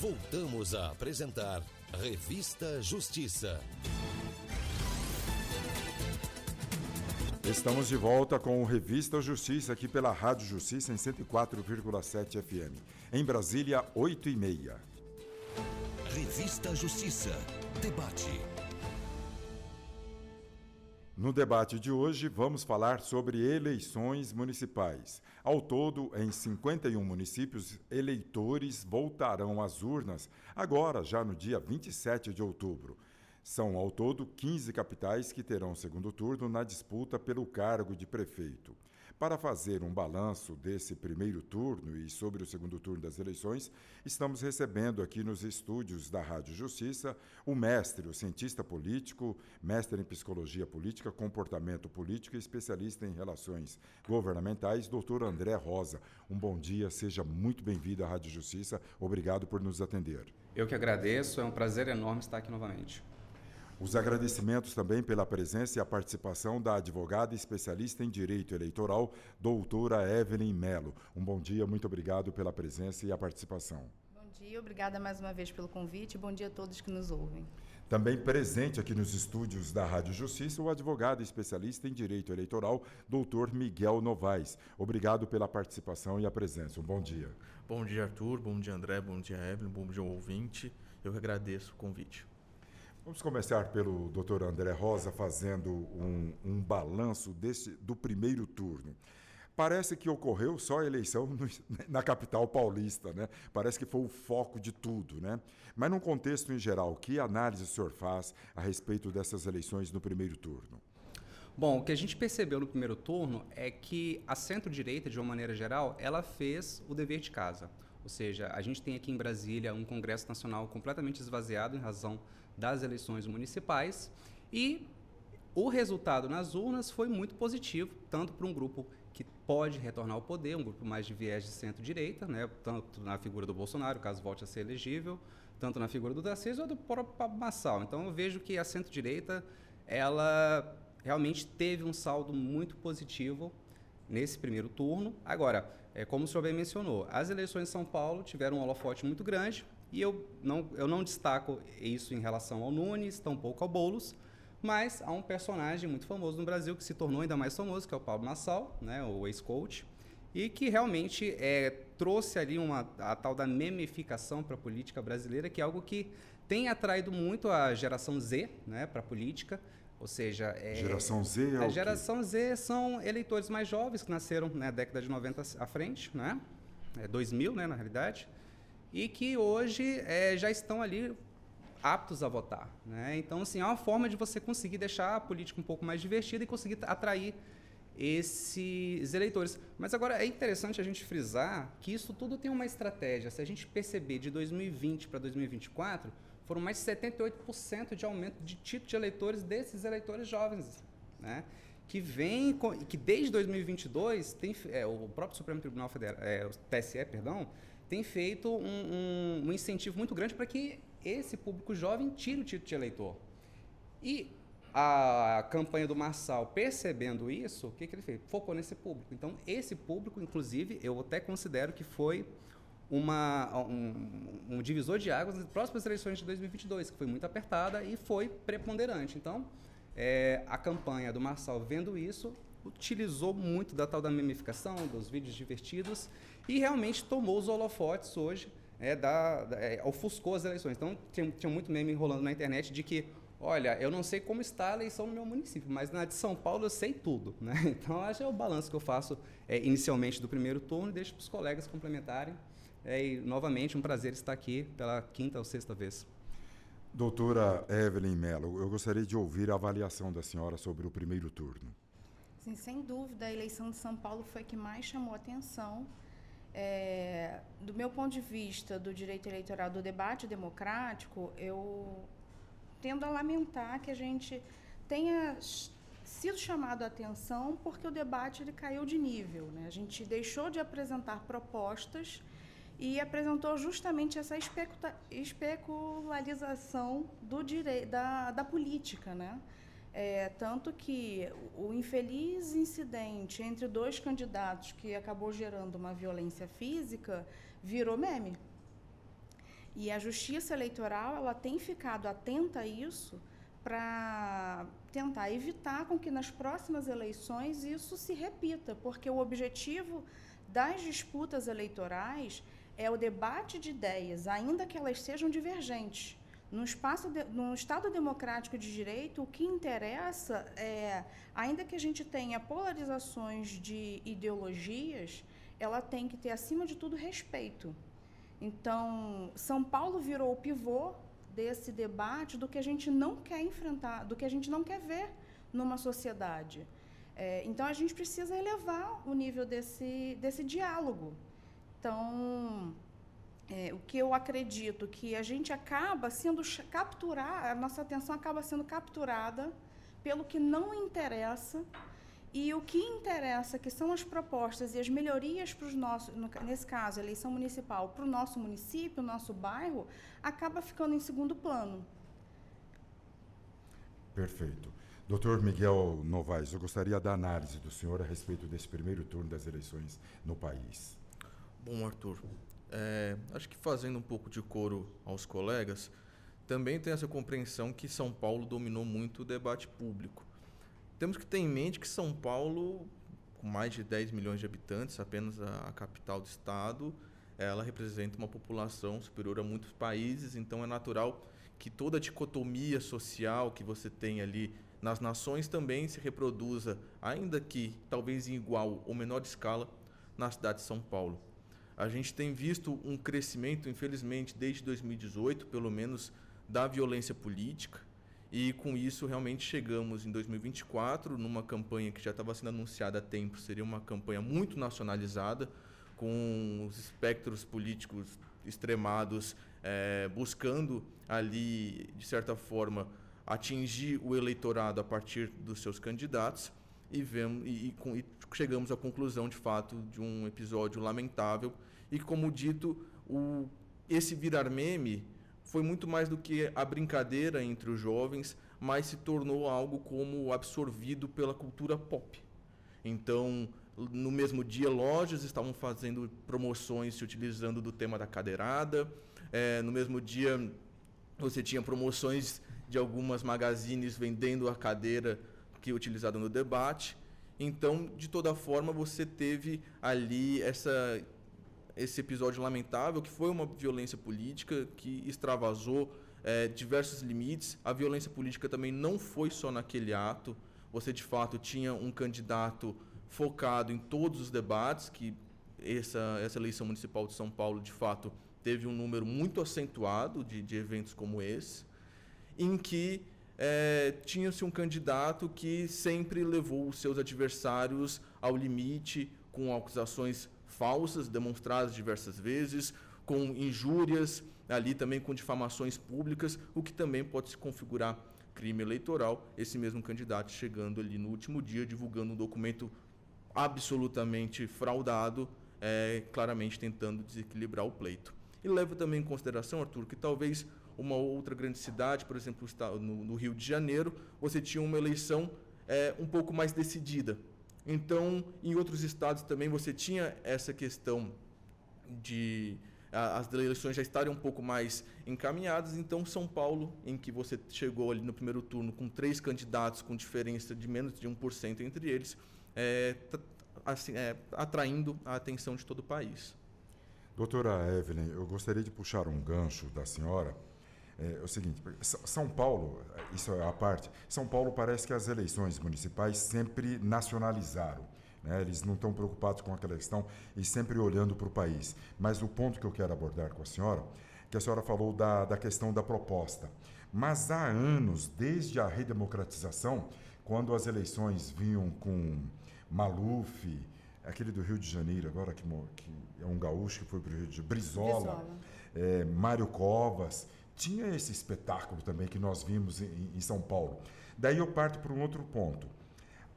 Voltamos a apresentar Revista Justiça. Estamos de volta com o Revista Justiça aqui pela Rádio Justiça em 104,7 FM. Em Brasília, 8h30. Revista Justiça. Debate. No debate de hoje, vamos falar sobre eleições municipais. Ao todo, em 51 municípios, eleitores voltarão às urnas agora, já no dia 27 de outubro. São, ao todo, 15 capitais que terão segundo turno na disputa pelo cargo de prefeito. Para fazer um balanço desse primeiro turno e sobre o segundo turno das eleições, estamos recebendo aqui nos estúdios da Rádio Justiça o mestre, o cientista político, mestre em psicologia política, comportamento político e especialista em relações governamentais, doutor André Rosa. Um bom dia, seja muito bem-vindo à Rádio Justiça. Obrigado por nos atender. Eu que agradeço, é um prazer enorme estar aqui novamente. Os agradecimentos também pela presença e a participação da advogada especialista em direito eleitoral, doutora Evelyn Mello. Um bom dia, muito obrigado pela presença e a participação. Bom dia, obrigada mais uma vez pelo convite. Bom dia a todos que nos ouvem. Também presente aqui nos estúdios da Rádio Justiça, o advogado especialista em direito eleitoral, doutor Miguel Novaes. Obrigado pela participação e a presença. Um bom dia. Bom dia, Arthur. Bom dia, André. Bom dia, Evelyn. Bom dia, ouvinte. Eu agradeço o convite. Vamos começar pelo doutor André Rosa fazendo um balanço do primeiro turno. Parece que ocorreu só a eleição na capital paulista, né? Parece que foi o foco de tudo, né? Mas num contexto em geral, que análise o senhor faz a respeito dessas eleições no primeiro turno? Bom, o que a gente percebeu no primeiro turno é que a centro-direita, de uma maneira geral, ela fez o dever de casa. Ou seja, a gente tem aqui em Brasília um Congresso Nacional completamente esvaziado em razão das eleições municipais e o resultado nas urnas foi muito positivo, tanto para um grupo que pode retornar ao poder, um grupo mais de viés de centro-direita, né, tanto na figura do Bolsonaro, caso volte a ser elegível, tanto na figura do Tarcísio ou do próprio Pablo Marçal. Então eu vejo que a centro-direita, ela realmente teve um saldo muito positivo nesse primeiro turno. Agora, como o senhor bem mencionou, as eleições de São Paulo tiveram um holofote muito grande e eu não destaco isso em relação ao Nunes, tampouco ao Boulos, mas há um personagem muito famoso no Brasil que se tornou ainda mais famoso, que é o Pablo Marçal, né, o ex-coach, e que realmente trouxe ali a tal da memificação para a política brasileira, que é algo que tem atraído muito a geração Z, né, para a política. Ou seja, geração Z a geração Z são eleitores mais jovens que nasceram na década de 90 à frente, né? 2000, né, na realidade, e que hoje já estão ali aptos a votar, né? Então, assim, é uma forma de você conseguir deixar a política um pouco mais divertida e conseguir atrair esses eleitores. Mas agora é interessante a gente frisar que isso tudo tem uma estratégia. Se a gente perceber de 2020 para 2024, foram mais de 78% de aumento de título de eleitores desses eleitores jovens, né? Que desde 2022 o próprio Supremo Tribunal Federal, o TSE, tem feito um incentivo muito grande para que esse público jovem tire o título de eleitor. E a campanha do Marçal, percebendo isso, o que ele fez? Focou nesse público. Então, esse público, inclusive, eu até considero que foi um divisor de águas nas próximas eleições de 2022, que foi muito apertada e foi preponderante. Então, a campanha do Marçal, vendo isso, utilizou muito da tal da memificação, dos vídeos divertidos e realmente tomou os holofotes hoje, ofuscou as eleições. Então, tinha muito meme rolando na internet de que, olha, eu não sei como está a eleição no meu município, mas na de São Paulo eu sei tudo, né? Então, acho que é o balanço que eu faço inicialmente do primeiro turno e deixo para os colegas complementarem. E, novamente, um prazer estar aqui pela quinta ou sexta vez. Doutora Evelyn Mello, eu gostaria de ouvir a avaliação da senhora sobre o primeiro turno. Sim, sem dúvida, a eleição de São Paulo foi a que mais chamou a atenção. Do meu ponto de vista do direito eleitoral, do debate democrático, eu tendo a lamentar que a gente tenha sido chamado a atenção porque o debate ele caiu de nível, né? A gente deixou de apresentar propostas e apresentou justamente essa especularização da política, né? Tanto que o infeliz incidente entre dois candidatos que acabou gerando uma violência física virou meme. E a Justiça Eleitoral ela tem ficado atenta a isso para tentar evitar com que nas próximas eleições isso se repita, porque o objetivo das disputas eleitorais é o debate de ideias, ainda que elas sejam divergentes. No Estado democrático de direito, o que interessa é, ainda que a gente tenha polarizações de ideologias, ela tem que ter, acima de tudo, respeito. Então, São Paulo virou o pivô desse debate do que a gente não quer enfrentar, do que a gente não quer ver numa sociedade. Então, a gente precisa elevar o nível desse diálogo. Então, o que eu acredito que a gente acaba sendo capturada, a nossa atenção acaba sendo capturada pelo que não interessa, e o que interessa, que são as propostas e as melhorias para os nossos, nesse caso, a eleição municipal, para o nosso município, o nosso bairro, acaba ficando em segundo plano. Perfeito. Doutor Miguel Novaes, eu gostaria da análise do senhor a respeito desse primeiro turno das eleições no país. Bom, Arthur, acho que fazendo um pouco de coro aos colegas, também tem essa compreensão que São Paulo dominou muito o debate público. Temos que ter em mente que São Paulo, com mais de 10 milhões de habitantes, apenas a capital do estado, ela representa uma população superior a muitos países, então é natural que toda a dicotomia social que você tem ali nas nações também se reproduza, ainda que talvez em igual ou menor escala, na cidade de São Paulo. A gente tem visto um crescimento, infelizmente, desde 2018, pelo menos, da violência política. E com isso realmente chegamos em 2024 numa campanha que já estava sendo anunciada há tempo, seria uma campanha muito nacionalizada, com os espectros políticos extremados buscando ali, de certa forma, atingir o eleitorado a partir dos seus candidatos e chegamos à conclusão, de fato, de um episódio lamentável e, como dito, esse virar meme foi muito mais do que a brincadeira entre os jovens, mas se tornou algo como absorvido pela cultura pop. Então, no mesmo dia, lojas estavam fazendo promoções se utilizando do tema da cadeirada. No mesmo dia, você tinha promoções de algumas magazines vendendo a cadeira que é utilizada no debate. Então, de toda forma, você teve ali esse episódio lamentável, que foi uma violência política que extravasou diversos limites. A violência política também não foi só naquele ato. Você, de fato, tinha um candidato focado em todos os debates, que essa eleição municipal de São Paulo, de fato, teve um número muito acentuado de eventos como esse, em que tinha-se um candidato que sempre levou os seus adversários ao limite, com acusações falsas, demonstradas diversas vezes, com injúrias, ali também com difamações públicas, o que também pode se configurar crime eleitoral. Esse mesmo candidato chegando ali no último dia, divulgando um documento absolutamente fraudado, claramente tentando desequilibrar o pleito. E levo também em consideração, Arthur, que talvez uma outra grande cidade, por exemplo, no Rio de Janeiro, você tinha uma eleição um pouco mais decidida. Então, em outros estados também você tinha essa questão de as eleições já estarem um pouco mais encaminhadas. Então, São Paulo, em que você chegou ali no primeiro turno com 3 candidatos com diferença de menos de 1% entre eles, atraindo a atenção de todo o país. Doutora Evelyn, eu gostaria de puxar um gancho da senhora. É o seguinte, São Paulo, isso é a parte, São Paulo parece que as eleições municipais sempre nacionalizaram, né? Eles não estão preocupados com aquela questão e sempre olhando para o país. Mas o ponto que eu quero abordar com a senhora, que a senhora falou da questão da proposta. Mas há anos, desde a redemocratização, quando as eleições vinham com Maluf, aquele do Rio de Janeiro, agora que é um gaúcho que foi para o Rio de Janeiro, Brizola. Mário Covas, tinha esse espetáculo também que nós vimos em São Paulo. Daí eu parto para um outro ponto.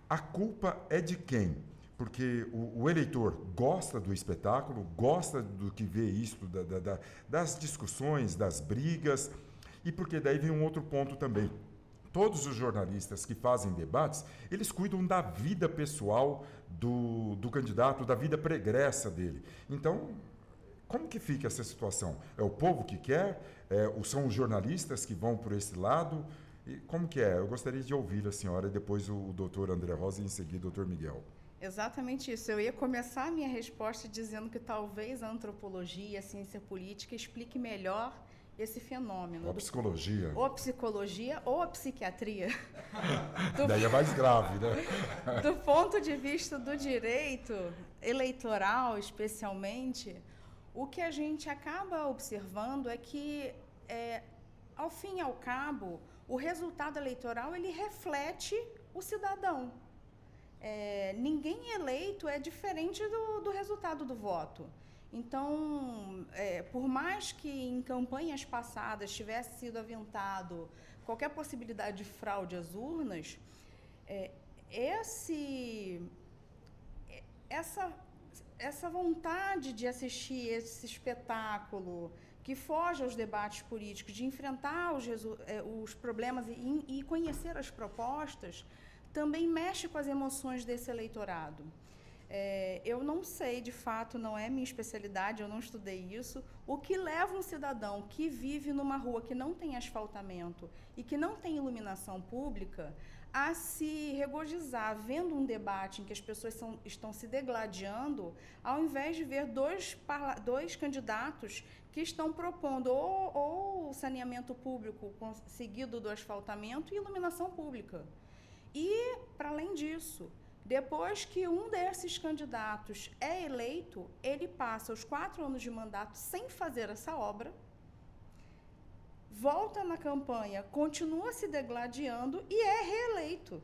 A culpa é de quem? Porque o eleitor gosta do espetáculo, gosta do que vê isso, das discussões, das brigas, e porque daí vem um outro ponto também. Todos os jornalistas que fazem debates, eles cuidam da vida pessoal do candidato, da vida pregressa dele. Então, como que fica essa situação? É o povo que quer? São os jornalistas que vão por esse lado? E como que é? Eu gostaria de ouvir a senhora e depois o doutor André Rosa e em seguida o doutor Miguel. Exatamente isso. Eu ia começar a minha resposta dizendo que talvez a antropologia, a ciência política explique melhor esse fenômeno. Ou a psicologia. Ou a psicologia ou a psiquiatria. Daí é mais grave, né? Do ponto de vista do direito eleitoral, especialmente, o que a gente acaba observando é que, ao fim e ao cabo, o resultado eleitoral ele reflete o cidadão. Ninguém eleito é diferente do resultado do voto. Então, por mais que em campanhas passadas tivesse sido aventado qualquer possibilidade de fraude às urnas, essa vontade de assistir esse espetáculo que foge aos debates políticos, de enfrentar os problemas e conhecer as propostas, também mexe com as emoções desse eleitorado. Eu não sei, de fato, não é minha especialidade, eu não estudei isso, o que leva um cidadão que vive numa rua que não tem asfaltamento e que não tem iluminação pública a se regozijar vendo um debate em que as pessoas estão se degladiando, ao invés de ver dois candidatos que estão propondo ou saneamento público seguido do asfaltamento e iluminação pública. E, para além disso, depois que um desses candidatos é eleito, ele passa os 4 anos de mandato sem fazer essa obra, volta na campanha, continua se degladiando e é reeleito.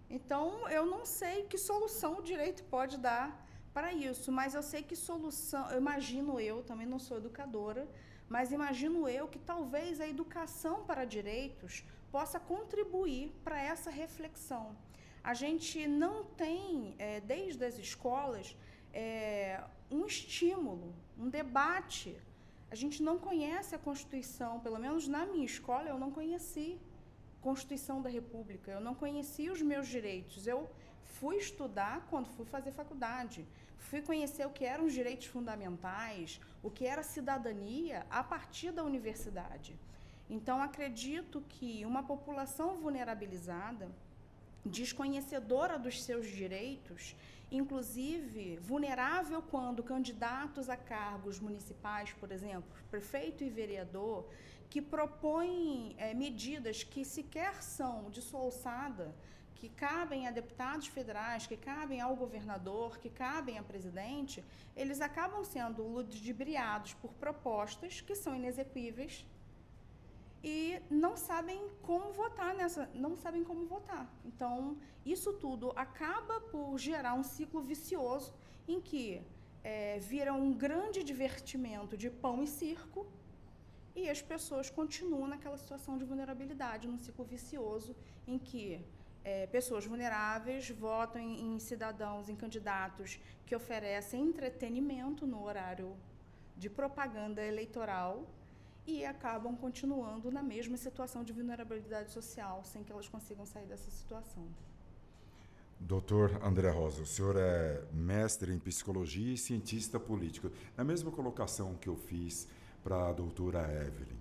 Então, eu não sei que solução o direito pode dar para isso, mas eu sei que solução, eu também não sou educadora, mas imagino eu que talvez a educação para direitos possa contribuir para essa reflexão. A gente não tem, desde as escolas, um estímulo, um debate. A gente não conhece a Constituição, pelo menos na minha escola eu não conheci a Constituição da República, eu não conhecia os meus direitos. Eu fui estudar quando fui fazer faculdade, fui conhecer o que eram os direitos fundamentais, o que era cidadania a partir da universidade. Então, acredito que uma população vulnerabilizada, desconhecedora dos seus direitos, inclusive vulnerável quando candidatos a cargos municipais, por exemplo, prefeito e vereador, que propõem medidas que sequer são de sua alçada, que cabem a deputados federais, que cabem ao governador, que cabem a presidente, eles acabam sendo ludibriados por propostas que são inexequíveis e não sabem como votar. Então, isso tudo acaba por gerar um ciclo vicioso em que vira um grande divertimento de pão e circo e as pessoas continuam naquela situação de vulnerabilidade, num ciclo vicioso em que pessoas vulneráveis votam em cidadãos, em candidatos que oferecem entretenimento no horário de propaganda eleitoral e acabam continuando na mesma situação de vulnerabilidade social, sem que elas consigam sair dessa situação. Doutor André Rosa, o senhor é mestre em psicologia e cientista político. Na mesma colocação que eu fiz para a doutora Evelyn,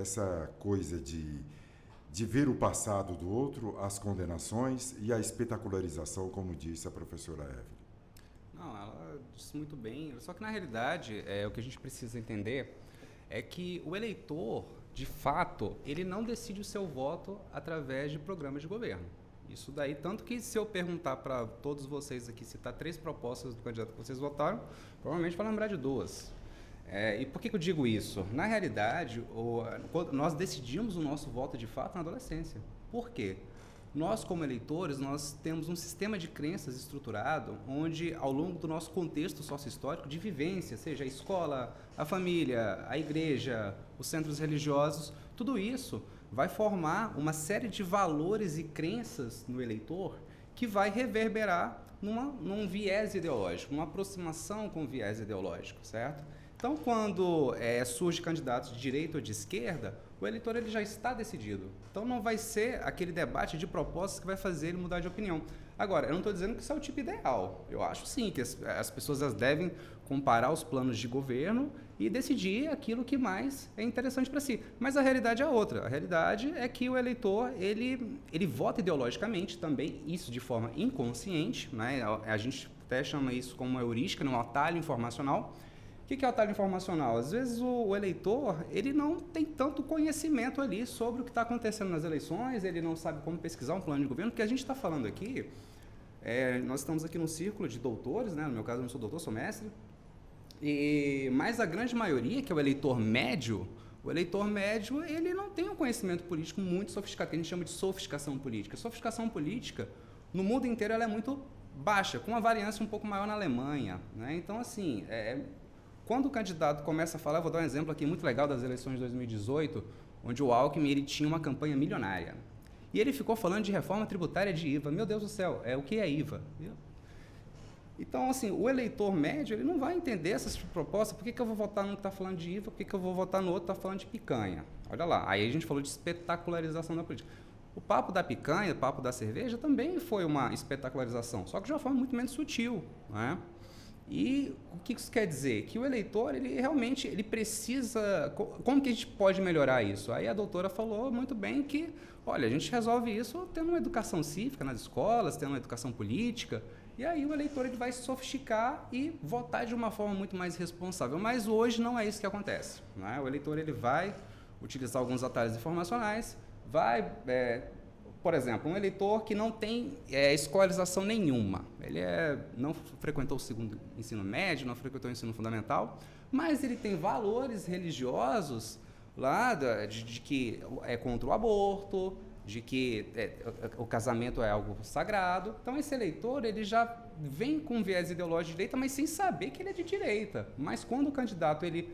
essa coisa de ver o passado do outro, as condenações e a espetacularização, como disse a professora Evelyn. Não, ela disse muito bem, só que na realidade o que a gente precisa entender é que o eleitor, de fato, ele não decide o seu voto através de programas de governo. Isso daí, tanto que se eu perguntar para todos vocês aqui, citar 3 propostas do candidato que vocês votaram, provavelmente vai lembrar de 2. E por que eu digo isso? Na realidade, nós decidimos o nosso voto de fato na adolescência. Por quê? Nós, como eleitores, nós temos um sistema de crenças estruturado onde, ao longo do nosso contexto sócio-histórico de vivência, seja a escola, a família, a igreja, os centros religiosos, tudo isso vai formar uma série de valores e crenças no eleitor que vai reverberar num viés ideológico, numa aproximação com o viés ideológico, certo? Então, quando surge candidatos de direita ou de esquerda, o eleitor ele já está decidido. Então, não vai ser aquele debate de propostas que vai fazer ele mudar de opinião. Agora, eu não estou dizendo que isso é o tipo ideal. Eu acho sim que as pessoas elas devem comparar os planos de governo e decidir aquilo que mais é interessante para si. Mas a realidade é outra. A realidade é que o eleitor, ele vota ideologicamente também, isso de forma inconsciente, né? A gente até chama isso como uma heurística, um atalho informacional. O que é o atalho informacional? Às vezes o eleitor ele não tem tanto conhecimento ali sobre o que está acontecendo nas eleições, ele não sabe como pesquisar um plano de governo, porque a gente está falando aqui, nós estamos aqui num círculo de doutores, né? No meu caso eu não sou doutor, sou mestre, mas a grande maioria, que é o eleitor médio, ele não tem um conhecimento político muito sofisticado, que a gente chama de sofisticação política. Sofisticação política, no mundo inteiro, ela é muito baixa, com uma variância um pouco maior na Alemanha, né? Então, assim, quando o candidato começa a falar, eu vou dar um exemplo aqui muito legal das eleições de 2018, onde o Alckmin ele tinha uma campanha milionária. E ele ficou falando de reforma tributária de IVA. Meu Deus do céu, o que é IVA? Então, assim, o eleitor médio ele não vai entender essas propostas. Por que eu vou votar num que está falando de IVA? Por que eu vou votar no outro que está falando de picanha? Olha lá, aí a gente falou de espetacularização da política. O papo da picanha, o papo da cerveja também foi uma espetacularização, só que de uma forma muito menos sutil, né? E o que isso quer dizer? Que o eleitor, ele realmente ele precisa... Como que a gente pode melhorar isso? Aí a doutora falou muito bem que, olha, a gente resolve isso tendo uma educação cívica nas escolas, tendo uma educação política, e aí o eleitor ele vai se sofisticar e votar de uma forma muito mais responsável. Mas hoje não é isso que acontece, né? O eleitor ele vai utilizar alguns atalhos informacionais, por exemplo, um eleitor que não tem escolarização nenhuma, ele não frequentou o segundo ensino médio, não frequentou o ensino fundamental, mas ele tem valores religiosos lá de que é contra o aborto, de que o casamento é algo sagrado. Então, esse eleitor ele já vem com viés ideológico de direita, mas sem saber que ele é de direita. Mas quando o candidato ele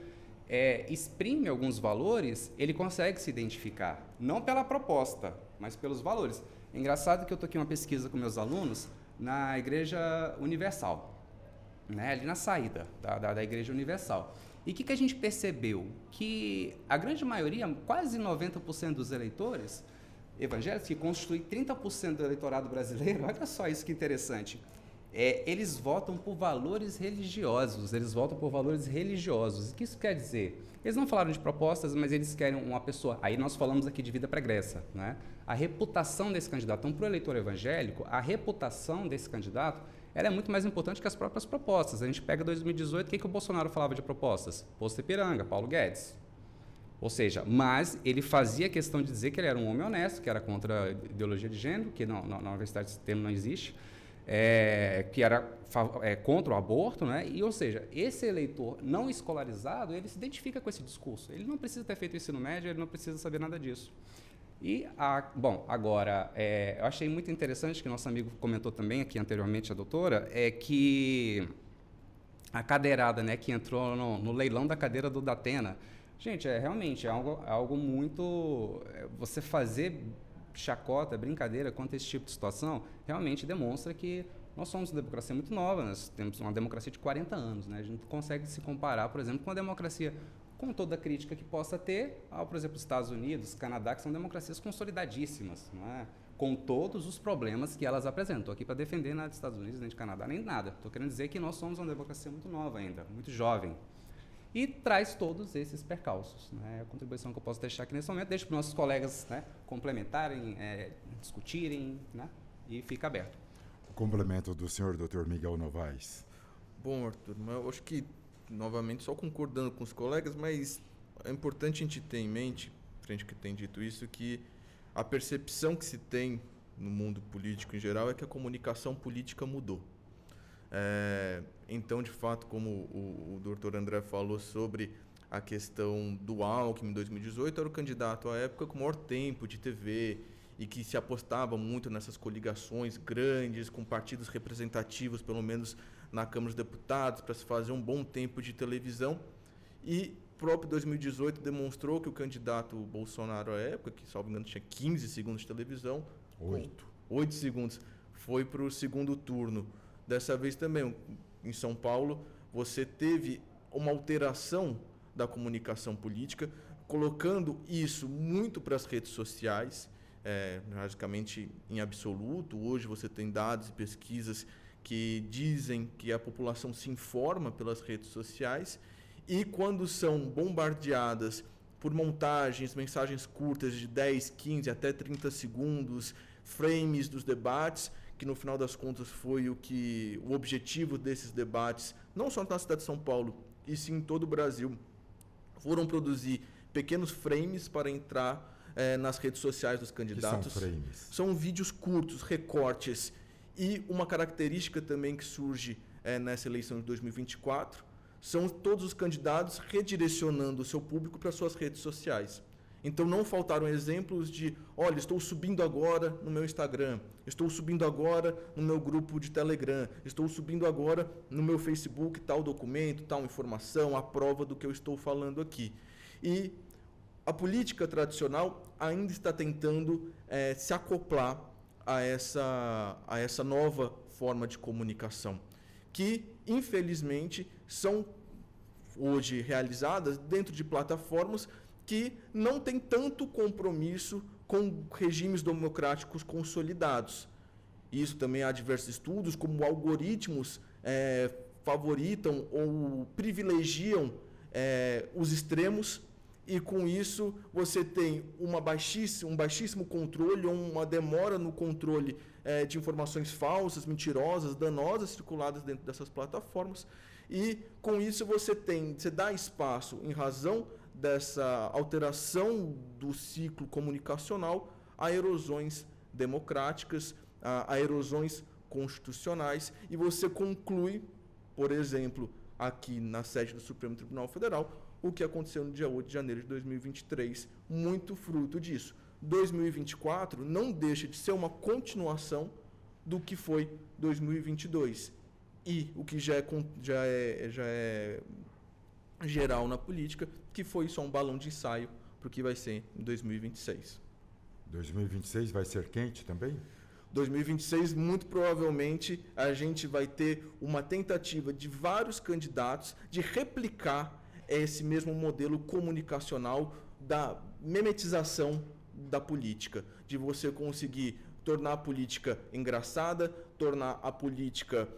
exprime alguns valores, ele consegue se identificar, não pela proposta, mas pelos valores. É engraçado que eu toquei uma pesquisa com meus alunos na Igreja Universal, né, ali na saída da Igreja Universal. E o que a gente percebeu? Que a grande maioria, quase 90% dos eleitores evangélicos, que constituem 30% do eleitorado brasileiro, olha só isso que interessante, eles votam por valores religiosos, O que isso quer dizer? Eles não falaram de propostas, mas eles querem uma pessoa... Aí nós falamos aqui de vida pregressa, né? A reputação desse candidato. Então, para o eleitor evangélico, a reputação desse candidato ela é muito mais importante que as próprias propostas. A gente pega 2018, o que o Bolsonaro falava de propostas? Posto Ipiranga, Paulo Guedes. Ou seja, mas ele fazia questão de dizer que ele era um homem honesto, que era contra a ideologia de gênero, que na universidade esse termo não existe, que era contra o aborto, né? E, ou seja, esse eleitor não escolarizado, ele se identifica com esse discurso. Ele não precisa ter feito o ensino médio, ele não precisa saber nada disso. E, agora, eu achei muito interessante que nosso amigo comentou também aqui anteriormente, a doutora, que a cadeirada, né, que entrou no leilão da cadeira do Datena, gente, realmente algo muito... Você fazer chacota, brincadeira contra esse tipo de situação, realmente demonstra que nós somos uma democracia muito nova, nós temos uma democracia de 40 anos, né? A gente não consegue se comparar, por exemplo, com uma democracia com toda a crítica que possa ter, por exemplo, os Estados Unidos, Canadá, que são democracias consolidadíssimas, não é? Com todos os problemas que elas apresentam. Estou aqui para defender nada dos Estados Unidos, nem de Canadá, nem nada. Estou querendo dizer que nós somos uma democracia muito nova ainda, muito jovem. E traz todos esses percalços, né? A contribuição que eu posso deixar aqui nesse momento, deixo para os nossos colegas, né, complementarem, discutirem, né, e fica aberto. O complemento do senhor Dr. Miguel Novaes. Bom, Arthur, eu acho que, novamente, só concordando com os colegas, mas é importante a gente ter em mente, frente ao que tem dito isso, que a percepção que se tem no mundo político em geral é que a comunicação política mudou. Então, de fato, como o doutor André falou sobre a questão do Alckmin em 2018, era o candidato à época com o maior tempo de TV e que se apostava muito nessas coligações grandes, com partidos representativos, pelo menos na Câmara dos Deputados, para se fazer um bom tempo de televisão. E o próprio 2018 demonstrou que o candidato Bolsonaro à época, que, salvo engano, tinha 15 segundos de televisão, 8 segundos, foi para o segundo turno. Dessa vez também, em São Paulo, você teve uma alteração da comunicação política, colocando isso muito para as redes sociais, basicamente em absoluto. Hoje você tem dados e pesquisas que dizem que a população se informa pelas redes sociais, e quando são bombardeadas por montagens, mensagens curtas de 10, 15 até 30 segundos, frames dos debates, que no final das contas foi o objetivo desses debates, não só na cidade de São Paulo, e sim em todo o Brasil, foram produzir pequenos frames para entrar nas redes sociais dos candidatos. Que são frames? São vídeos curtos, recortes. E uma característica também que surge nessa eleição de 2024 são todos os candidatos redirecionando o seu público para suas redes sociais. Então não faltaram exemplos de, olha, estou subindo agora no meu Instagram, estou subindo agora no meu grupo de Telegram, estou subindo agora no meu Facebook tal documento, tal informação, a prova do que eu estou falando aqui. E a política tradicional ainda está tentando se acoplar a essa nova forma de comunicação, que, infelizmente, são hoje realizadas dentro de plataformas que não têm tanto compromisso com regimes democráticos consolidados. Isso também há diversos estudos, como algoritmos favoritam ou privilegiam os extremos, e com isso você tem um baixíssimo controle, ou uma demora no controle de informações falsas, mentirosas, danosas circuladas dentro dessas plataformas, e com isso você dá espaço, em razão dessa alteração do ciclo comunicacional, a erosões democráticas, a erosões constitucionais, e você conclui, por exemplo, aqui na sede do Supremo Tribunal Federal, o que aconteceu no dia 8 de janeiro de 2023, muito fruto disso. 2024 não deixa de ser uma continuação do que foi 2022. E o que já é geral na política, que foi só um balão de ensaio para o que vai ser em 2026. 2026 vai ser quente também? 2026, muito provavelmente, a gente vai ter uma tentativa de vários candidatos de replicar esse mesmo modelo comunicacional da memetização da política, de você conseguir tornar a política engraçada, tornar a política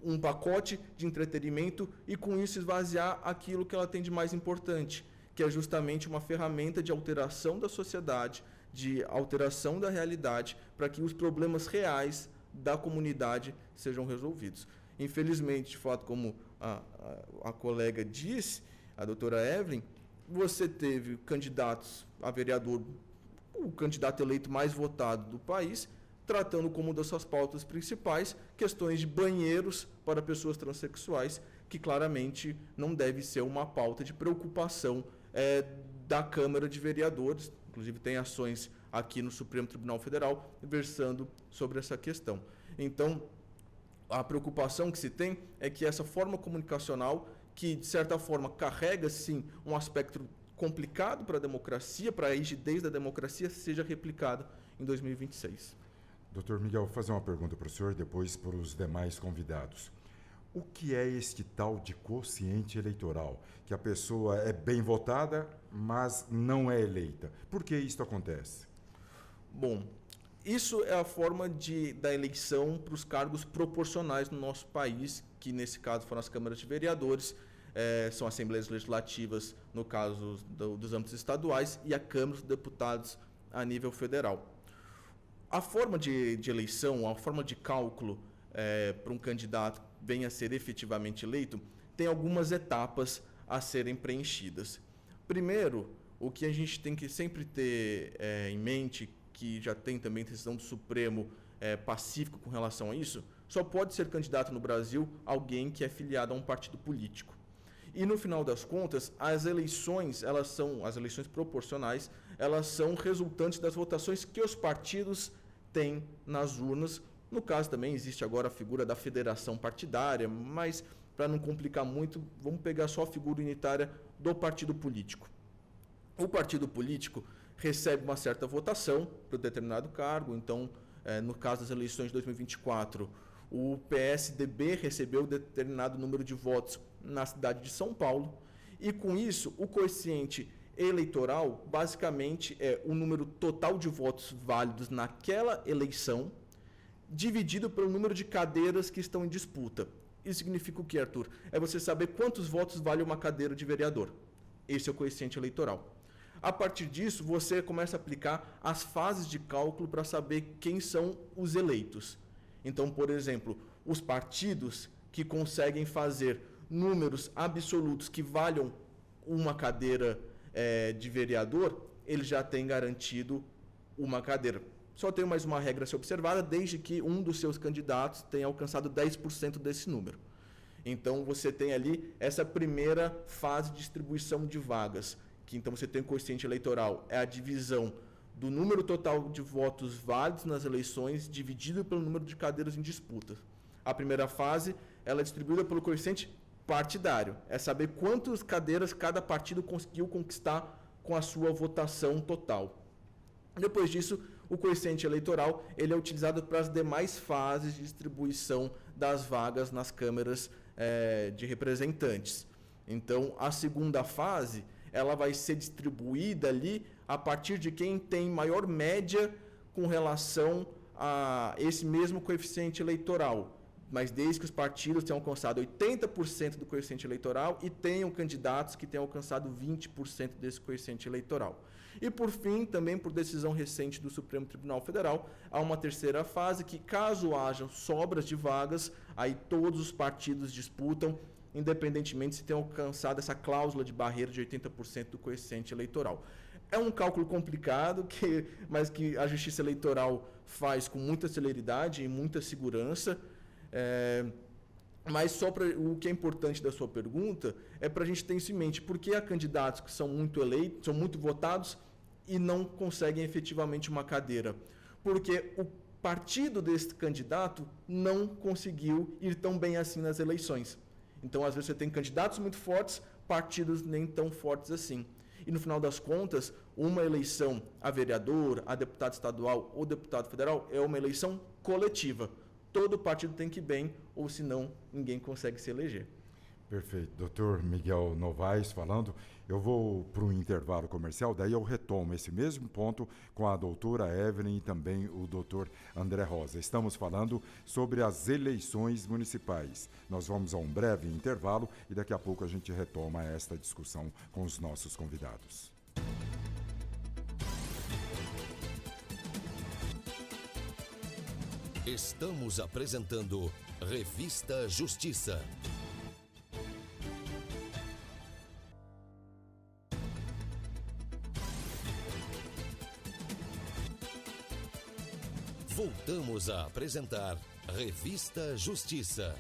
um pacote de entretenimento e, com isso, esvaziar aquilo que ela tem de mais importante, que é justamente uma ferramenta de alteração da sociedade, de alteração da realidade, para que os problemas reais da comunidade sejam resolvidos. Infelizmente, de fato, como a colega disse, a doutora Evelyn, você teve candidatos a vereador, o candidato eleito mais votado do país, tratando como uma das suas pautas principais questões de banheiros para pessoas transexuais, que claramente não deve ser uma pauta de preocupação da Câmara de Vereadores. Inclusive tem ações aqui no Supremo Tribunal Federal versando sobre essa questão. Então, a preocupação que se tem é que essa forma comunicacional, que de certa forma carrega sim um aspecto complicado para a democracia, para a rigidez da democracia, seja replicada em 2026. Doutor Miguel, vou fazer uma pergunta para o senhor, depois para os demais convidados. O que é este tal de quociente eleitoral? Que a pessoa é bem votada, mas não é eleita. Por que isso acontece? Bom, isso é a forma da eleição para os cargos proporcionais no nosso país, que nesse caso foram as câmaras de vereadores, são assembleias legislativas, no caso dos âmbitos estaduais, e a Câmara dos Deputados a nível federal. A forma de eleição, a forma de cálculo para um candidato que venha a ser efetivamente eleito, tem algumas etapas a serem preenchidas. Primeiro, o que a gente tem que sempre ter em mente, que já tem também decisão do Supremo pacífico com relação a isso, só pode ser candidato no Brasil alguém que é filiado a um partido político. E no final das contas, as eleições proporcionais, elas são resultantes das votações que os partidos têm nas urnas. No caso também existe agora a figura da federação partidária, mas para não complicar muito, vamos pegar só a figura unitária do partido político. O partido político recebe uma certa votação para determinado cargo. Então, no caso das eleições de 2024, o PSDB recebeu determinado número de votos na cidade de São Paulo, e com isso o quociente eleitoral, basicamente, é o número total de votos válidos naquela eleição, dividido pelo número de cadeiras que estão em disputa. Isso significa o quê, Arthur? É você saber quantos votos vale uma cadeira de vereador. Esse é o coeficiente eleitoral. A partir disso, você começa a aplicar as fases de cálculo para saber quem são os eleitos. Então, por exemplo, os partidos que conseguem fazer números absolutos que valham uma cadeira de vereador, ele já tem garantido uma cadeira. Só tem mais uma regra a ser observada, desde que um dos seus candidatos tenha alcançado 10% desse número. Então, você tem ali essa primeira fase de distribuição de vagas, que então você tem o coeficiente eleitoral, é a divisão do número total de votos válidos nas eleições dividido pelo número de cadeiras em disputa. A primeira fase, ela é distribuída pelo coeficiente partidário, é saber quantas cadeiras cada partido conseguiu conquistar com a sua votação total. Depois disso, o coeficiente eleitoral ele é utilizado para as demais fases de distribuição das vagas nas câmaras de representantes. Então, a segunda fase ela vai ser distribuída ali a partir de quem tem maior média com relação a esse mesmo coeficiente eleitoral, mas desde que os partidos tenham alcançado 80% do coeficiente eleitoral e tenham candidatos que tenham alcançado 20% desse coeficiente eleitoral. E, por fim, também por decisão recente do Supremo Tribunal Federal, há uma terceira fase que, caso haja sobras de vagas, aí todos os partidos disputam, independentemente se tenham alcançado essa cláusula de barreira de 80% do coeficiente eleitoral. É um cálculo complicado, mas que a Justiça Eleitoral faz com muita celeridade e muita segurança. Mas o que é importante da sua pergunta é para a gente ter isso em mente. Por que há candidatos que são muito eleitos, são muito votados e não conseguem efetivamente uma cadeira? Porque o partido desse candidato não conseguiu ir tão bem assim nas eleições. Então, às vezes, você tem candidatos muito fortes, partidos nem tão fortes assim. E, no final das contas, uma eleição a vereador, a deputado estadual ou deputado federal é uma eleição coletiva. Todo partido tem que ir bem, ou senão ninguém consegue se eleger. Perfeito. Doutor Miguel Novaes falando. Eu vou para um intervalo comercial, daí eu retomo esse mesmo ponto com a doutora Evelyn e também o doutor André Rosa. Estamos falando sobre as eleições municipais. Nós vamos a um breve intervalo e daqui a pouco a gente retoma esta discussão com os nossos convidados. Estamos apresentando Revista Justiça. Voltamos a apresentar Revista Justiça.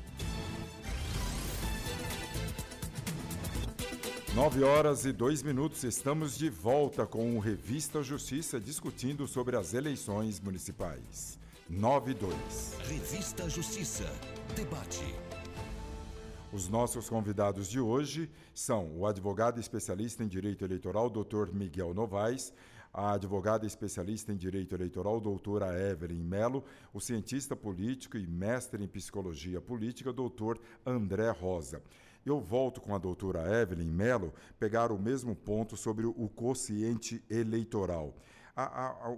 9h02, estamos de volta com o Revista Justiça, discutindo sobre as eleições municipais. 9h02. Revista Justiça. Debate. Os nossos convidados de hoje são o advogado especialista em Direito Eleitoral, Dr. Miguel Novaes, a advogada especialista em Direito Eleitoral, doutora Evelyn Melo, o cientista político e mestre em Psicologia Política, doutor André Rosa. Eu volto com a doutora Evelyn Melo pegar o mesmo ponto sobre o quociente eleitoral.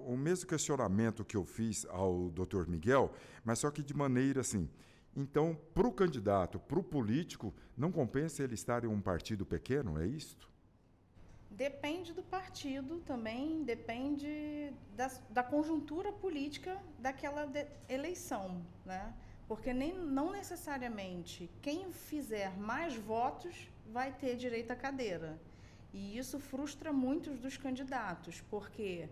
O mesmo questionamento que eu fiz ao doutor Miguel, mas só que de maneira assim. Então, para o candidato, para o político, não compensa ele estar em um partido pequeno, é isto? Depende do partido também, depende da conjuntura política daquela eleição, né? Porque não necessariamente quem fizer mais votos vai ter direito à cadeira. E isso frustra muitos dos candidatos, porque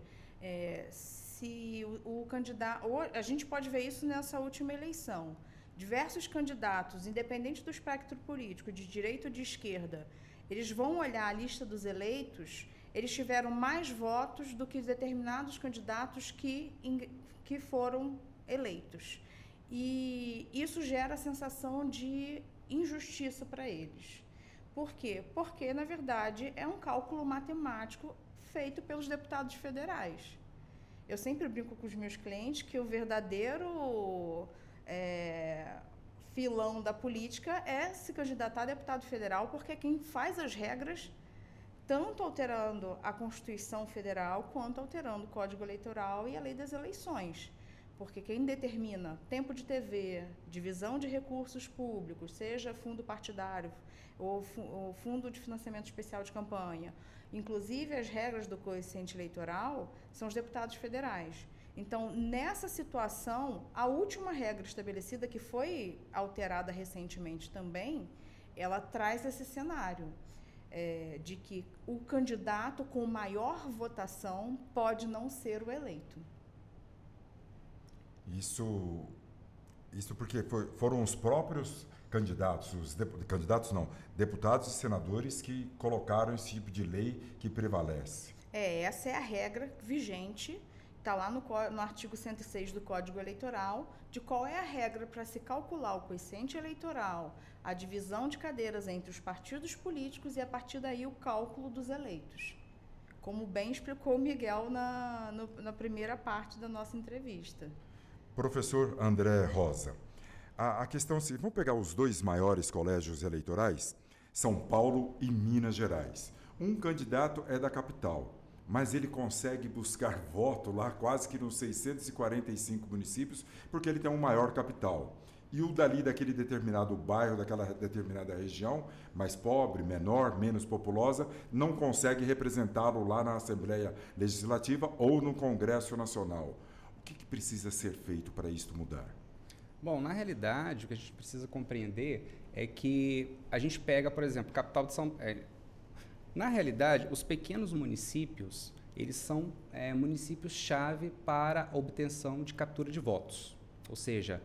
se o candidato... A gente pode ver isso nessa última eleição. Diversos candidatos, independente do espectro político, de direita ou de esquerda, eles vão olhar a lista dos eleitos, eles tiveram mais votos do que determinados candidatos que foram eleitos. E isso gera a sensação de injustiça para eles. Por quê? Porque, na verdade, é um cálculo matemático feito pelos deputados federais. Eu sempre brinco com os meus clientes que o verdadeiro filão da política é se candidatar a deputado federal, porque quem faz as regras tanto alterando a Constituição Federal, quanto alterando o Código Eleitoral e a Lei das Eleições. Porque quem determina tempo de TV, divisão de recursos públicos, seja fundo partidário ou fundo de financiamento especial de campanha, inclusive as regras do coeficiente eleitoral, são os deputados federais. Então, nessa situação, a última regra estabelecida, que foi alterada recentemente também, ela traz esse cenário de que o candidato com maior votação pode não ser o eleito. Isso porque foram os próprios candidatos, deputados e senadores que colocaram esse tipo de lei que prevalece. Essa é a regra vigente, está lá no artigo 106 do Código Eleitoral, de qual é a regra para se calcular o coeficiente eleitoral, a divisão de cadeiras entre os partidos políticos e, a partir daí, o cálculo dos eleitos. Como bem explicou o Miguel na primeira parte da nossa entrevista. Professor André Rosa, a questão é assim, vamos pegar os dois maiores colégios eleitorais, São Paulo e Minas Gerais. Um candidato é da capital, mas ele consegue buscar voto lá quase que nos 645 municípios, porque ele tem um maior capital. E o dali daquele determinado bairro, daquela determinada região, mais pobre, menor, menos populosa, não consegue representá-lo lá na Assembleia Legislativa ou no Congresso Nacional. O que precisa ser feito para isso mudar? Bom, na realidade, o que a gente precisa compreender é que a gente pega, por exemplo, capital de São Paulo. Na realidade, os pequenos municípios, eles são municípios-chave para a obtenção de captura de votos. Ou seja,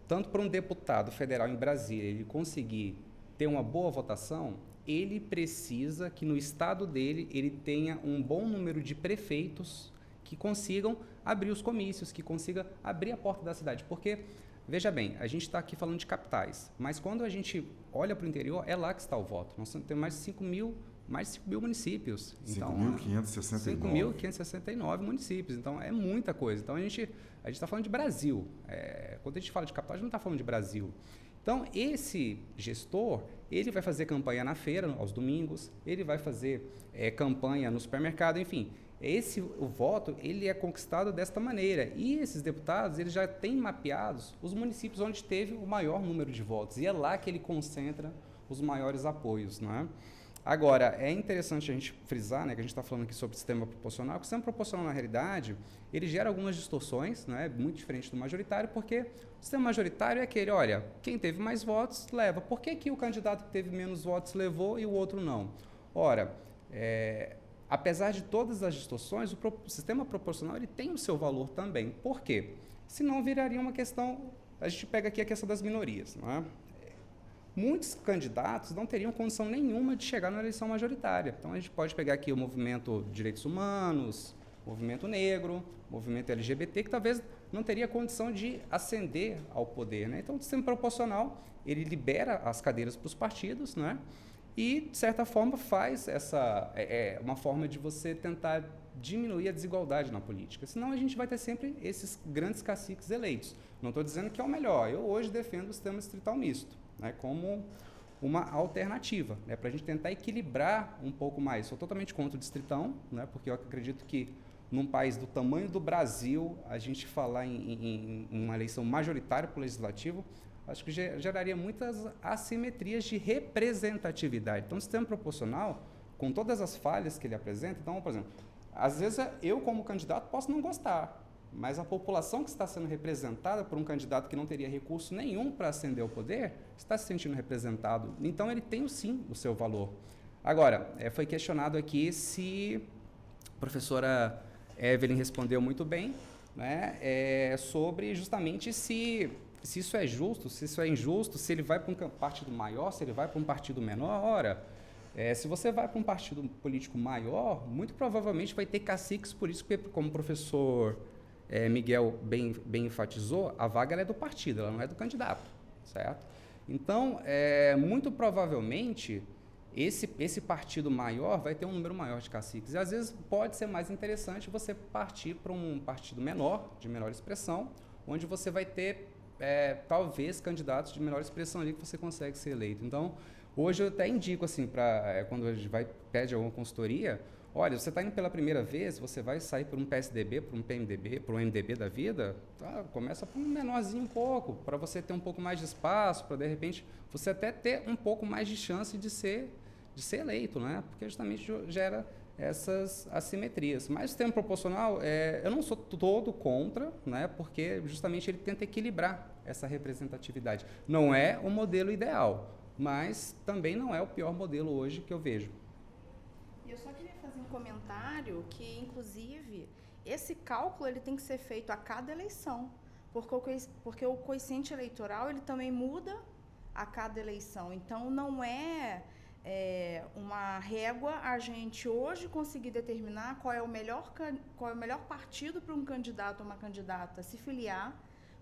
tanto para um deputado federal em Brasília ele conseguir ter uma boa votação, ele precisa que no estado dele ele tenha um bom número de prefeitos que consigam abrir os comícios, que consiga abrir a porta da cidade. Porque, veja bem, a gente está aqui falando de capitais, mas quando a gente olha para o interior, é lá que está o voto. Nós temos mais de 5 mil municípios. 5.569 municípios. Então, é muita coisa. Então, a gente está falando de Brasil. Quando a gente fala de capital, a gente não está falando de Brasil. Então, esse gestor, ele vai fazer campanha na feira, aos domingos, ele vai fazer campanha no supermercado, enfim. O voto, ele é conquistado desta maneira. E esses deputados, eles já têm mapeados os municípios onde teve o maior número de votos. E é lá que ele concentra os maiores apoios, não é? Agora, é interessante a gente frisar, né, que a gente está falando aqui sobre o sistema proporcional, que o sistema proporcional, na realidade, ele gera algumas distorções, não é? Muito diferente do majoritário, porque o sistema majoritário é aquele, olha, quem teve mais votos, leva. Por que o candidato que teve menos votos levou e o outro não? Ora, apesar de todas as distorções, o sistema proporcional ele tem o seu valor também. Por quê? Senão viraria uma questão... A gente pega aqui a questão das minorias, não é? Muitos candidatos não teriam condição nenhuma de chegar na eleição majoritária. Então, a gente pode pegar aqui o movimento de direitos humanos, movimento negro, movimento LGBT, que talvez não teria condição de ascender ao poder, né? Então, o sistema proporcional, ele libera as cadeiras para os partidos, né? E, de certa forma, faz uma forma de você tentar diminuir a desigualdade na política. Senão, a gente vai ter sempre esses grandes caciques eleitos. Não estou dizendo que é o melhor. Eu hoje defendo o sistema distrital misto, né, como uma alternativa, né, para a gente tentar equilibrar um pouco mais. Sou totalmente contra o distritão, né, porque eu acredito que num país do tamanho do Brasil, a gente falar em uma eleição majoritária para o legislativo, acho que geraria muitas assimetrias de representatividade. Então, o sistema proporcional, com todas as falhas que ele apresenta, então, por exemplo, às vezes eu, como candidato, posso não gostar, mas a população que está sendo representada por um candidato que não teria recurso nenhum para ascender ao poder, está se sentindo representado. Então, ele tem, sim, o seu valor. Agora, foi questionado aqui se a professora Evelyn respondeu muito bem, né, sobre justamente se isso é justo, se isso é injusto, se ele vai para um partido maior, se ele vai para um partido menor. Ora, se você vai para um partido político maior, muito provavelmente vai ter caciques políticos, porque, como o professor Miguel bem enfatizou, a vaga ela é do partido, ela não é do candidato, certo? Então, muito provavelmente, esse partido maior vai ter um número maior de caciques. E, às vezes, pode ser mais interessante você partir para um partido menor, de menor expressão, onde você vai ter, talvez, candidatos de menor expressão ali que você consegue ser eleito. Então, Hoje eu até indico, assim, quando a gente pede alguma consultoria, olha, você está indo pela primeira vez, você vai sair por um PSDB, por um PMDB, por um MDB da vida, tá? Começa por um menorzinho um pouco, para você ter um pouco mais de espaço, para, de repente, você até ter um pouco mais de chance de ser eleito, né? Porque justamente gera essas assimetrias. Mas o sistema proporcional, eu não sou todo contra, né? Porque justamente ele tenta equilibrar essa representatividade. Não é o modelo ideal, mas também não é o pior modelo hoje que eu vejo. Eu só queria fazer um comentário que, inclusive, esse cálculo ele tem que ser feito a cada eleição, porque o coeficiente eleitoral ele também muda a cada eleição. Então, não é uma régua a gente hoje conseguir determinar qual é o melhor partido para um candidato ou uma candidata se filiar,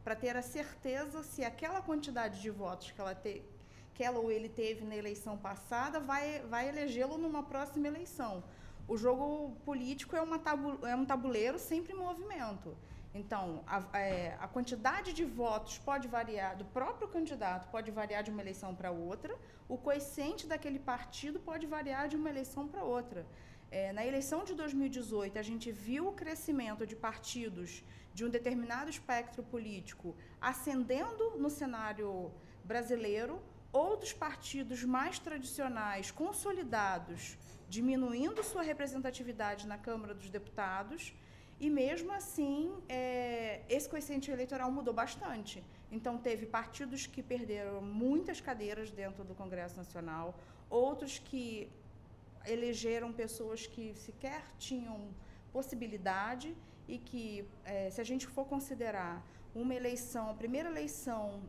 para ter a certeza se aquela quantidade de votos que ela ou ele teve na eleição passada vai elegê-lo numa próxima eleição. O jogo político é um tabuleiro sempre em movimento. Então, a quantidade de votos pode variar, do próprio candidato pode variar de uma eleição para outra, o coeficiente daquele partido pode variar de uma eleição para outra. Na eleição de 2018, a gente viu o crescimento de partidos de um determinado espectro político ascendendo no cenário brasileiro, outros partidos mais tradicionais, consolidados, diminuindo sua representatividade na Câmara dos Deputados, e mesmo assim, esse coeficiente eleitoral mudou bastante. Então, teve partidos que perderam muitas cadeiras dentro do Congresso Nacional, outros que elegeram pessoas que sequer tinham possibilidade e que, se a gente for considerar uma eleição, a primeira eleição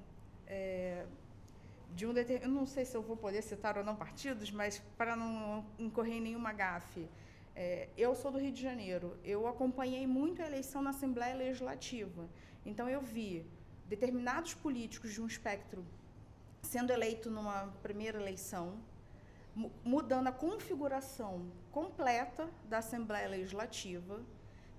de eu não sei se eu vou poder citar ou não partidos, mas para não incorrer em nenhuma gafe, eu sou do Rio de Janeiro, eu acompanhei muito a eleição na Assembleia Legislativa, então eu vi determinados políticos de um espectro sendo eleito numa primeira eleição, mudando a configuração completa da Assembleia Legislativa,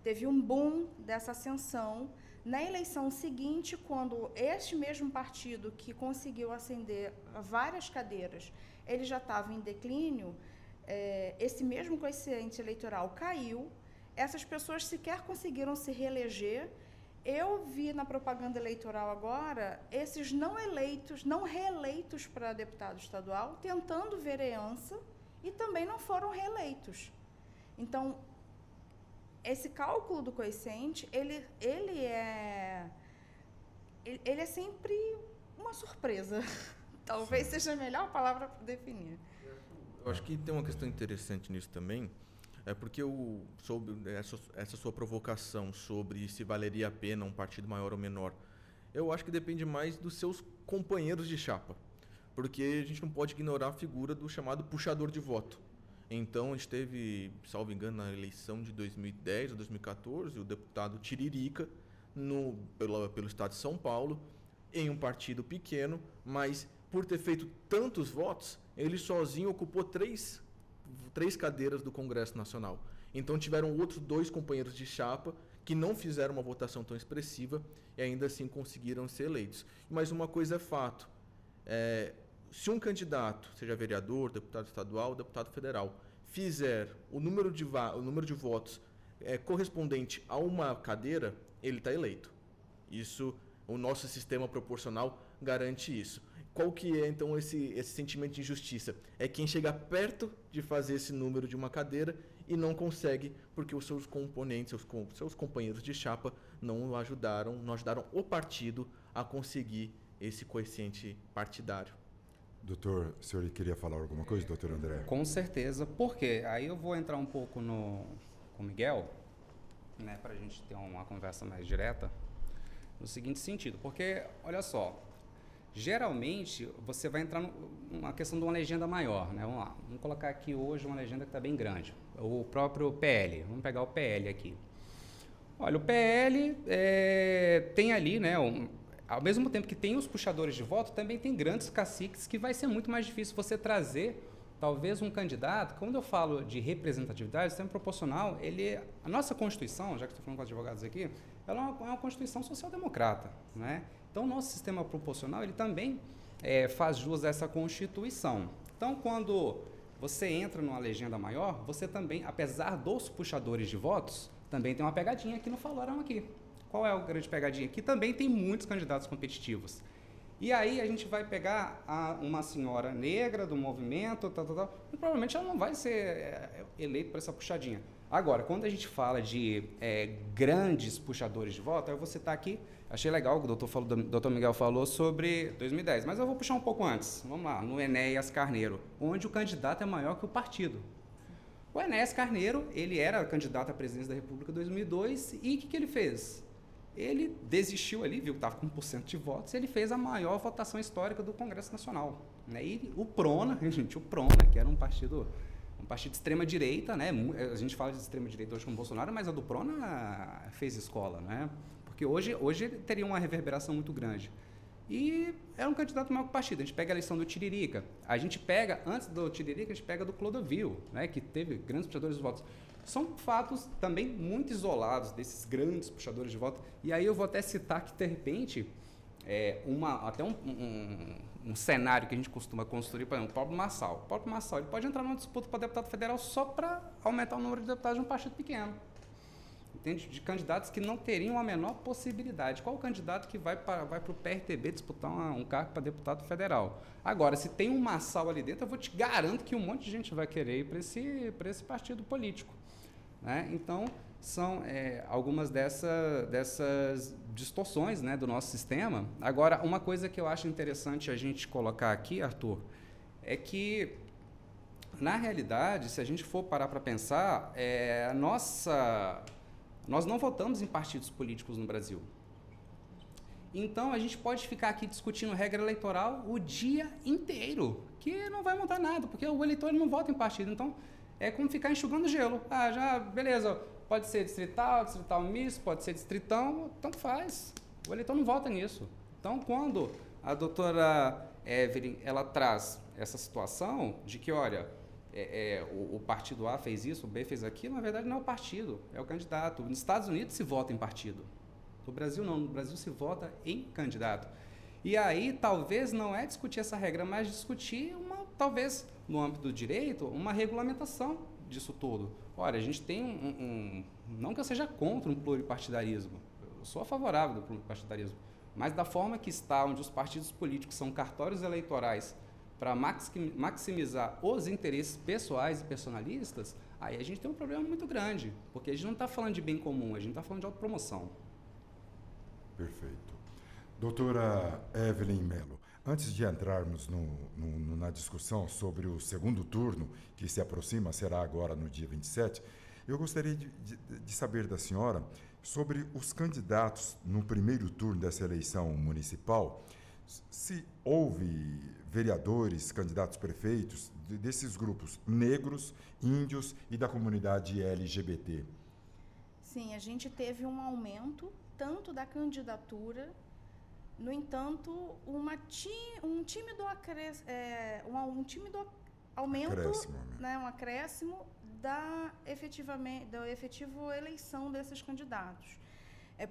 teve um boom dessa ascensão. Na eleição seguinte, quando este mesmo partido que conseguiu ascender a várias cadeiras, ele já estava em declínio, esse mesmo coeficiente eleitoral caiu, essas pessoas sequer conseguiram se reeleger. Eu vi na propaganda eleitoral agora, esses não reeleitos para deputado estadual, tentando vereança e também não foram reeleitos. Então, esse cálculo do coeficiente, ele é sempre uma surpresa. Talvez seja a melhor palavra para definir. Eu acho que tem uma questão interessante nisso também, porque sobre essa sua provocação sobre se valeria a pena um partido maior ou menor, eu acho que depende mais dos seus companheiros de chapa, porque a gente não pode ignorar a figura do chamado puxador de voto. Então, a gente teve, salvo engano, na eleição de 2010 ou 2014, o deputado Tiririca, pelo estado de São Paulo, em um partido pequeno, mas por ter feito tantos votos, ele sozinho ocupou três cadeiras do Congresso Nacional. Então, tiveram outros 2 companheiros de chapa que não fizeram uma votação tão expressiva e ainda assim conseguiram ser eleitos. Mas uma coisa é fato, se um candidato, seja vereador, deputado estadual, deputado federal, fizer o número de votos correspondente a uma cadeira, ele está eleito. Isso, o nosso sistema proporcional garante isso. Qual que é, então, esse sentimento de injustiça? É quem chega perto de fazer esse número de uma cadeira e não consegue, porque os seus componentes, seus companheiros de chapa não ajudaram o partido a conseguir esse coeficiente partidário. Doutor, o senhor queria falar alguma coisa, doutor André? Com certeza, porque aí eu vou entrar um pouco com o Miguel, né, para a gente ter uma conversa mais direta, no seguinte sentido, porque, olha só, geralmente você vai entrar numa questão de uma legenda maior, né? Vamos lá, vamos colocar aqui hoje uma legenda que está bem grande, o próprio PL, vamos pegar o PL aqui. Olha, o PL tem ali, né, ao mesmo tempo que tem os puxadores de voto, também tem grandes caciques que vai ser muito mais difícil você trazer, talvez, um candidato. Quando eu falo de representatividade, sistema proporcional, a nossa Constituição, já que estou falando com advogados aqui, ela é uma Constituição social-democrata, né? Então, o nosso sistema proporcional, ele também faz jus a essa Constituição. Então, quando você entra numa legenda maior, você também, apesar dos puxadores de votos, também tem uma pegadinha que não falaram aqui. Qual é a grande pegadinha? Que também tem muitos candidatos competitivos. E aí a gente vai pegar uma senhora negra do movimento, e provavelmente ela não vai ser eleita por essa puxadinha. Agora, quando a gente fala de grandes puxadores de voto, eu vou citar aqui, achei legal que o doutor Miguel falou sobre 2010, mas eu vou puxar um pouco antes. Vamos lá, no Enéas Carneiro, onde o candidato é maior que o partido. O Enéas Carneiro, ele era candidato à presidência da República em 2002 e o que ele fez? Ele desistiu ali, viu que estava com 1% de votos, e ele fez a maior votação histórica do Congresso Nacional. Né? E o PRONA, gente, o PRONA, que era um partido de extrema-direita, né? A gente fala de extrema-direita hoje com o Bolsonaro, mas a do PRONA fez escola, né? Porque hoje teria uma reverberação muito grande. E era um candidato maior que o partido. A gente pega a eleição do Tiririca, a gente pega, antes do Tiririca, a gente pega do Clodovil, né? Que teve grandes puxadores de votos. São fatos também muito isolados desses grandes puxadores de voto. E aí eu vou até citar que, de repente, um cenário que a gente costuma construir, por exemplo, o Pablo Marçal. O Pablo Marçal ele pode entrar numa disputa para deputado federal só para aumentar o número de deputados de um partido pequeno. Entende? De candidatos que não teriam a menor possibilidade. Qual o candidato que vai para o PRTB disputar um cargo para deputado federal? Agora, se tem um Marçal ali dentro, eu vou te garanto que um monte de gente vai querer ir para esse partido político. Né? Então, são algumas dessas distorções, né, do nosso sistema. Agora, uma coisa que eu acho interessante a gente colocar aqui, Arthur, é que, na realidade, se a gente for parar para pensar, nós não votamos em partidos políticos no Brasil. Então, a gente pode ficar aqui discutindo regra eleitoral o dia inteiro, que não vai mudar nada, porque o eleitor não vota em partido. Então, é como ficar enxugando gelo. Beleza, pode ser distrital misto, pode ser distritão, tanto faz. O eleitor não vota nisso. Então, quando a doutora Evelyn, ela traz essa situação de que, olha, o partido A fez isso, o B fez aquilo, na verdade não é o partido, é o candidato. Nos Estados Unidos se vota em partido. No Brasil não, no Brasil se vota em candidato. E aí, talvez não é discutir essa regra, mas discutir talvez, no âmbito do direito, uma regulamentação disso tudo. Olha, a gente tem não que eu seja contra um pluripartidarismo, eu sou favorável do pluripartidarismo, mas da forma que está, onde os partidos políticos são cartórios eleitorais para maximizar os interesses pessoais e personalistas, aí a gente tem um problema muito grande, porque a gente não está falando de bem comum, a gente está falando de autopromoção. Perfeito. Doutora Evelyn Mello, antes de entrarmos na discussão sobre o segundo turno, que se aproxima, será agora no dia 27, eu gostaria de saber da senhora sobre os candidatos no primeiro turno dessa eleição municipal, se houve vereadores, candidatos prefeitos, desses grupos negros, índios e da comunidade LGBT. Sim, a gente teve um aumento tanto da candidatura. No entanto, um tímido aumento, né, um acréscimo da efetiva eleição desses candidatos.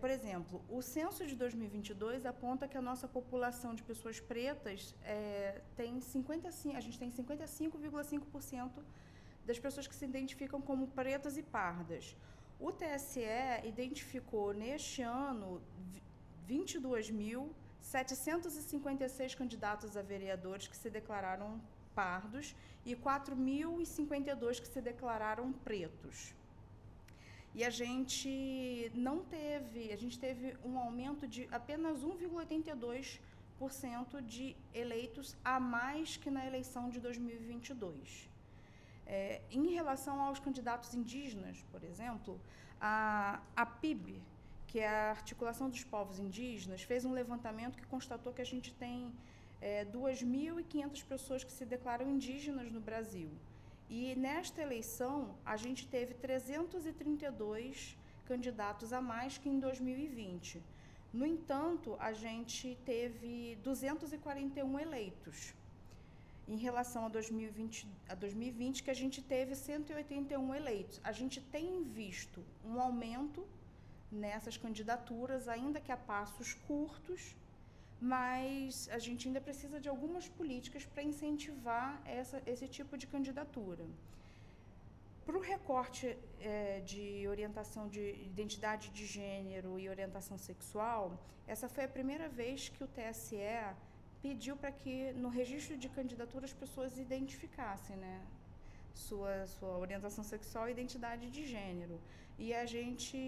Por exemplo, o censo de 2022 aponta que a nossa população de pessoas pretas a gente tem 55,5% das pessoas que se identificam como pretas e pardas. O TSE identificou neste ano 22.756 candidatos a vereadores que se declararam pardos e 4.052 que se declararam pretos. E a gente teve um aumento de apenas 1,82% de eleitos a mais que na eleição de 2022. Em relação aos candidatos indígenas, por exemplo, a PIB, que é a Articulação dos Povos Indígenas, fez um levantamento que constatou que a gente tem 2.500 pessoas que se declaram indígenas no Brasil. E nesta eleição, a gente teve 332 candidatos a mais que em 2020. No entanto, a gente teve 241 eleitos. Em relação a 2020, que a gente teve 181 eleitos. A gente tem visto um aumento nessas candidaturas, ainda que a passos curtos, mas a gente ainda precisa de algumas políticas para incentivar esse tipo de candidatura. Para o recorte de orientação de identidade de gênero e orientação sexual, essa foi a primeira vez que o TSE pediu para que no registro de candidatura as pessoas identificassem, né, sua orientação sexual e identidade de gênero. E a gente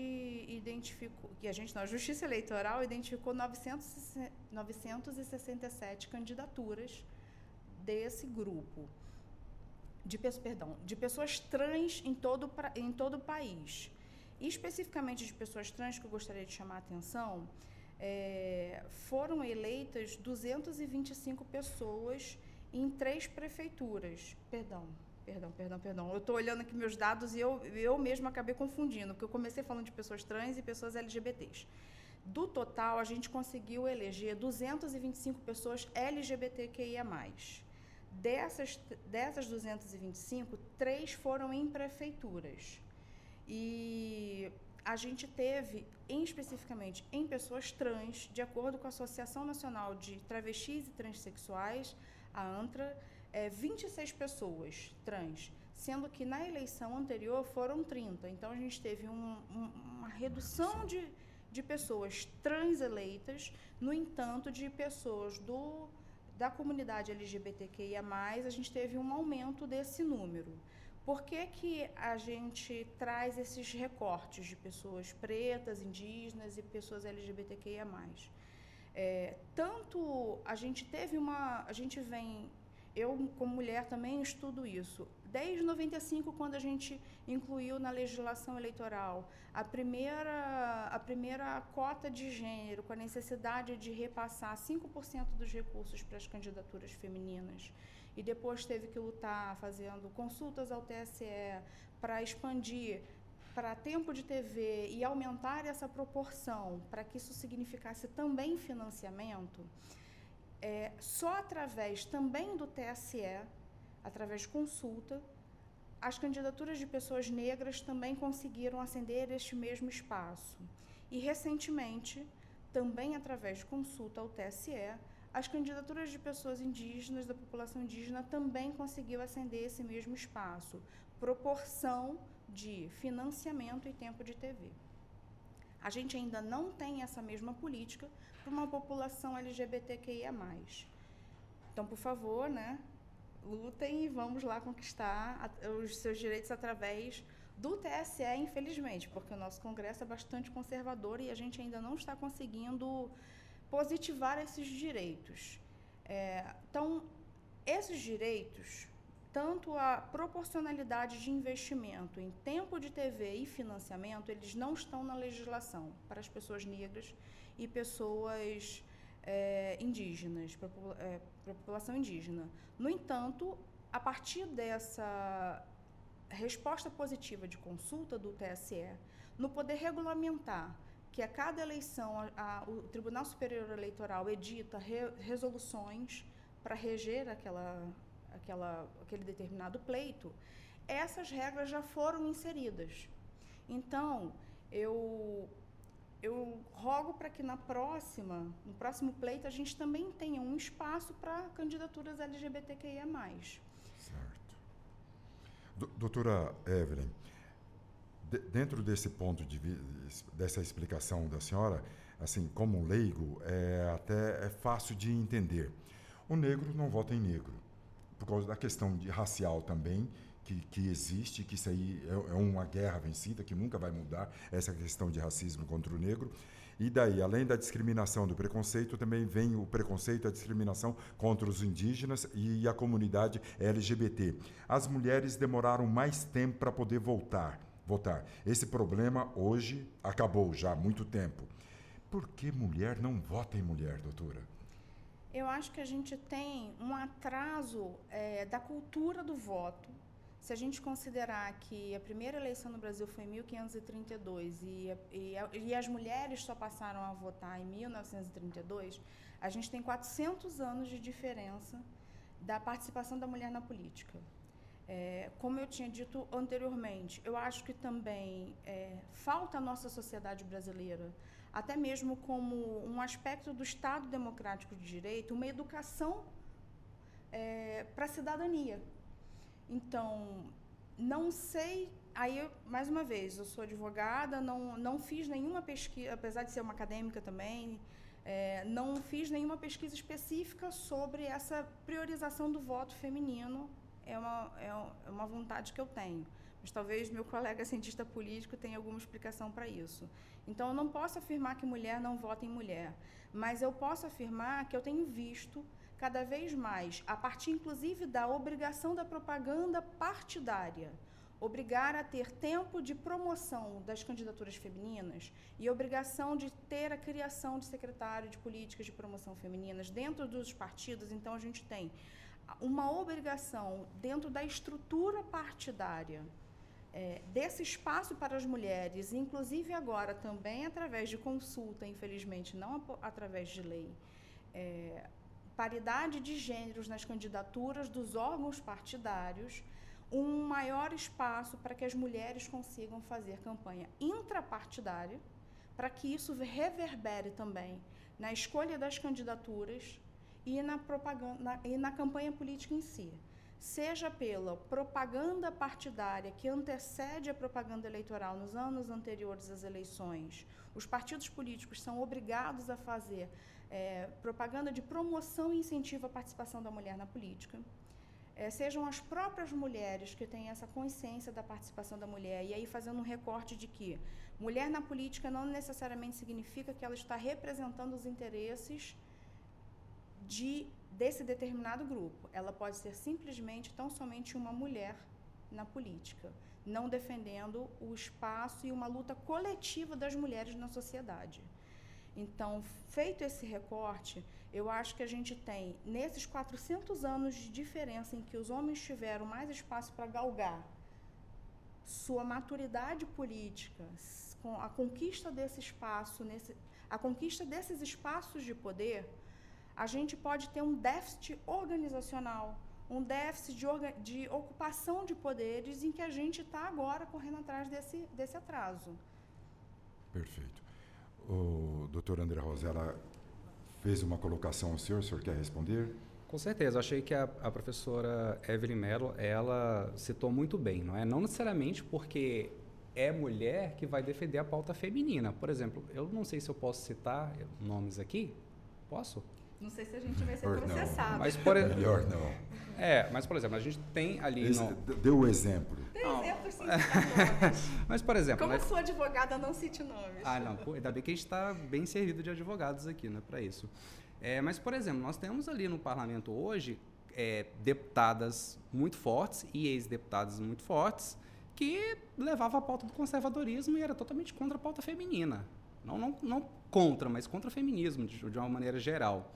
identificou, a Justiça Eleitoral identificou 967 candidaturas desse grupo. De pessoas trans em todo o país. E especificamente de pessoas trans, que eu gostaria de chamar a atenção, foram eleitas 225 pessoas em 3 prefeituras. Perdão. Eu estou olhando aqui meus dados e eu mesma acabei confundindo, porque eu comecei falando de pessoas trans e pessoas LGBTs. Do total, a gente conseguiu eleger 225 pessoas LGBTQIA+. Dessas 225, 3 foram em prefeituras. E a gente teve, especificamente em pessoas trans, de acordo com a Associação Nacional de Travestis e Transsexuais, a ANTRA, 26 pessoas trans, sendo que na eleição anterior foram 30. Então, a gente teve uma redução de pessoas trans eleitas, no entanto, de pessoas da comunidade LGBTQIA+, a gente teve um aumento desse número. Por que a gente traz esses recortes de pessoas pretas, indígenas e pessoas LGBTQIA+. Tanto a gente teve eu como mulher também estudo isso. Desde 95, quando a gente incluiu na legislação eleitoral a primeira cota de gênero, com a necessidade de repassar 5% dos recursos para as candidaturas femininas, e depois teve que lutar fazendo consultas ao TSE para expandir para tempo de TV e aumentar essa proporção, para que isso significasse também financiamento, só através também do TSE, através de consulta, as candidaturas de pessoas negras também conseguiram ascender este mesmo espaço. E, recentemente, também através de consulta ao TSE, as candidaturas de pessoas indígenas, da população indígena, também conseguiu ascender esse mesmo espaço, proporção de financiamento e tempo de TV. A gente ainda não tem essa mesma política para uma população LGBTQIA+. Então, por favor, né, lutem e vamos lá conquistar os seus direitos através do TSE, infelizmente, porque o nosso Congresso é bastante conservador e a gente ainda não está conseguindo positivar esses direitos. Então, esses direitos, tanto a proporcionalidade de investimento em tempo de TV e financiamento, eles não estão na legislação para as pessoas negras e pessoas indígenas, para a população indígena. No entanto, a partir dessa resposta positiva de consulta do TSE, no poder regulamentar que a cada eleição o Tribunal Superior Eleitoral edita resoluções para reger aquele determinado pleito, essas regras já foram inseridas. Então, eu rogo para que no próximo pleito, a gente também tenha um espaço para candidaturas LGBTQIA+. Certo. Doutora Evelyn, dentro desse ponto dessa explicação da senhora, assim, como um leigo, até é fácil de entender. O negro não vota em negro, por causa da questão racial também, que existe, que isso aí é uma guerra vencida, que nunca vai mudar, essa questão de racismo contra o negro. E daí, além da discriminação, do preconceito, também vem o preconceito, a discriminação contra os indígenas e a comunidade LGBT. As mulheres demoraram mais tempo para poder votar. Esse problema hoje acabou já há muito tempo. Por que mulher não vota em mulher, doutora? Eu acho que a gente tem um atraso da cultura do voto. Se a gente considerar que a primeira eleição no Brasil foi em 1532 e as mulheres só passaram a votar em 1932, a gente tem 400 anos de diferença da participação da mulher na política. Como eu tinha dito anteriormente, eu acho que também falta à nossa sociedade brasileira, até mesmo como um aspecto do Estado Democrático de Direito, uma educação para a cidadania. Então, não sei, aí, mais uma vez, eu sou advogada, não fiz nenhuma pesquisa, apesar de ser uma acadêmica também, não fiz nenhuma pesquisa específica sobre essa priorização do voto feminino. É uma vontade que eu tenho, mas talvez meu colega cientista político tenha alguma explicação para isso. Então, eu não posso afirmar que mulher não vota em mulher, mas eu posso afirmar que eu tenho visto cada vez mais, a partir inclusive da obrigação da propaganda partidária, obrigar a ter tempo de promoção das candidaturas femininas e obrigação de ter a criação de secretário de políticas de promoção femininas dentro dos partidos. Então, a gente tem uma obrigação dentro da estrutura partidária desse espaço para as mulheres, inclusive agora também através de consulta, infelizmente não através de lei, paridade de gêneros nas candidaturas dos órgãos partidários, um maior espaço para que as mulheres consigam fazer campanha intrapartidária, para que isso reverbere também na escolha das candidaturas e na propaganda e na campanha política em si, seja pela propaganda partidária que antecede a propaganda eleitoral nos anos anteriores às eleições. Os partidos políticos são obrigados a fazer propaganda de promoção e incentivo à participação da mulher na política. Sejam as próprias mulheres que têm essa consciência da participação da mulher, e aí fazendo um recorte de que mulher na política não necessariamente significa que ela está representando os interesses desse determinado grupo. Ela pode ser simplesmente, tão somente uma mulher na política, não defendendo o espaço e uma luta coletiva das mulheres na sociedade. Então, feito esse recorte, eu acho que a gente tem, nesses 400 anos de diferença em que os homens tiveram mais espaço para galgar sua maturidade política, com a conquista desse espaço, a conquista desses espaços de poder, a gente pode ter um déficit organizacional, um déficit de ocupação de poderes em que a gente está agora correndo atrás desse atraso. Perfeito. O doutor André Rosella fez uma colocação ao senhor quer responder? Com certeza, eu achei que a professora Evelyn Mello, ela citou muito bem, não é? Não necessariamente porque é mulher que vai defender a pauta feminina. Por exemplo, eu não sei se eu posso citar nomes aqui, posso? Não sei se a gente vai ser processado. Mas melhor não. Mas, por exemplo, a gente tem ali... Deu o exemplo. Deu exemplo, sim, nomes. Mas, por exemplo... Como eu sou advogada, não cite nomes. Não. Pô, ainda bem que a gente está bem servido de advogados aqui, né, para isso. Mas, por exemplo, nós temos ali no parlamento hoje deputadas muito fortes e ex-deputadas muito fortes que levavam a pauta do conservadorismo e era totalmente contra a pauta feminina. Não contra, mas contra o feminismo, de uma maneira geral.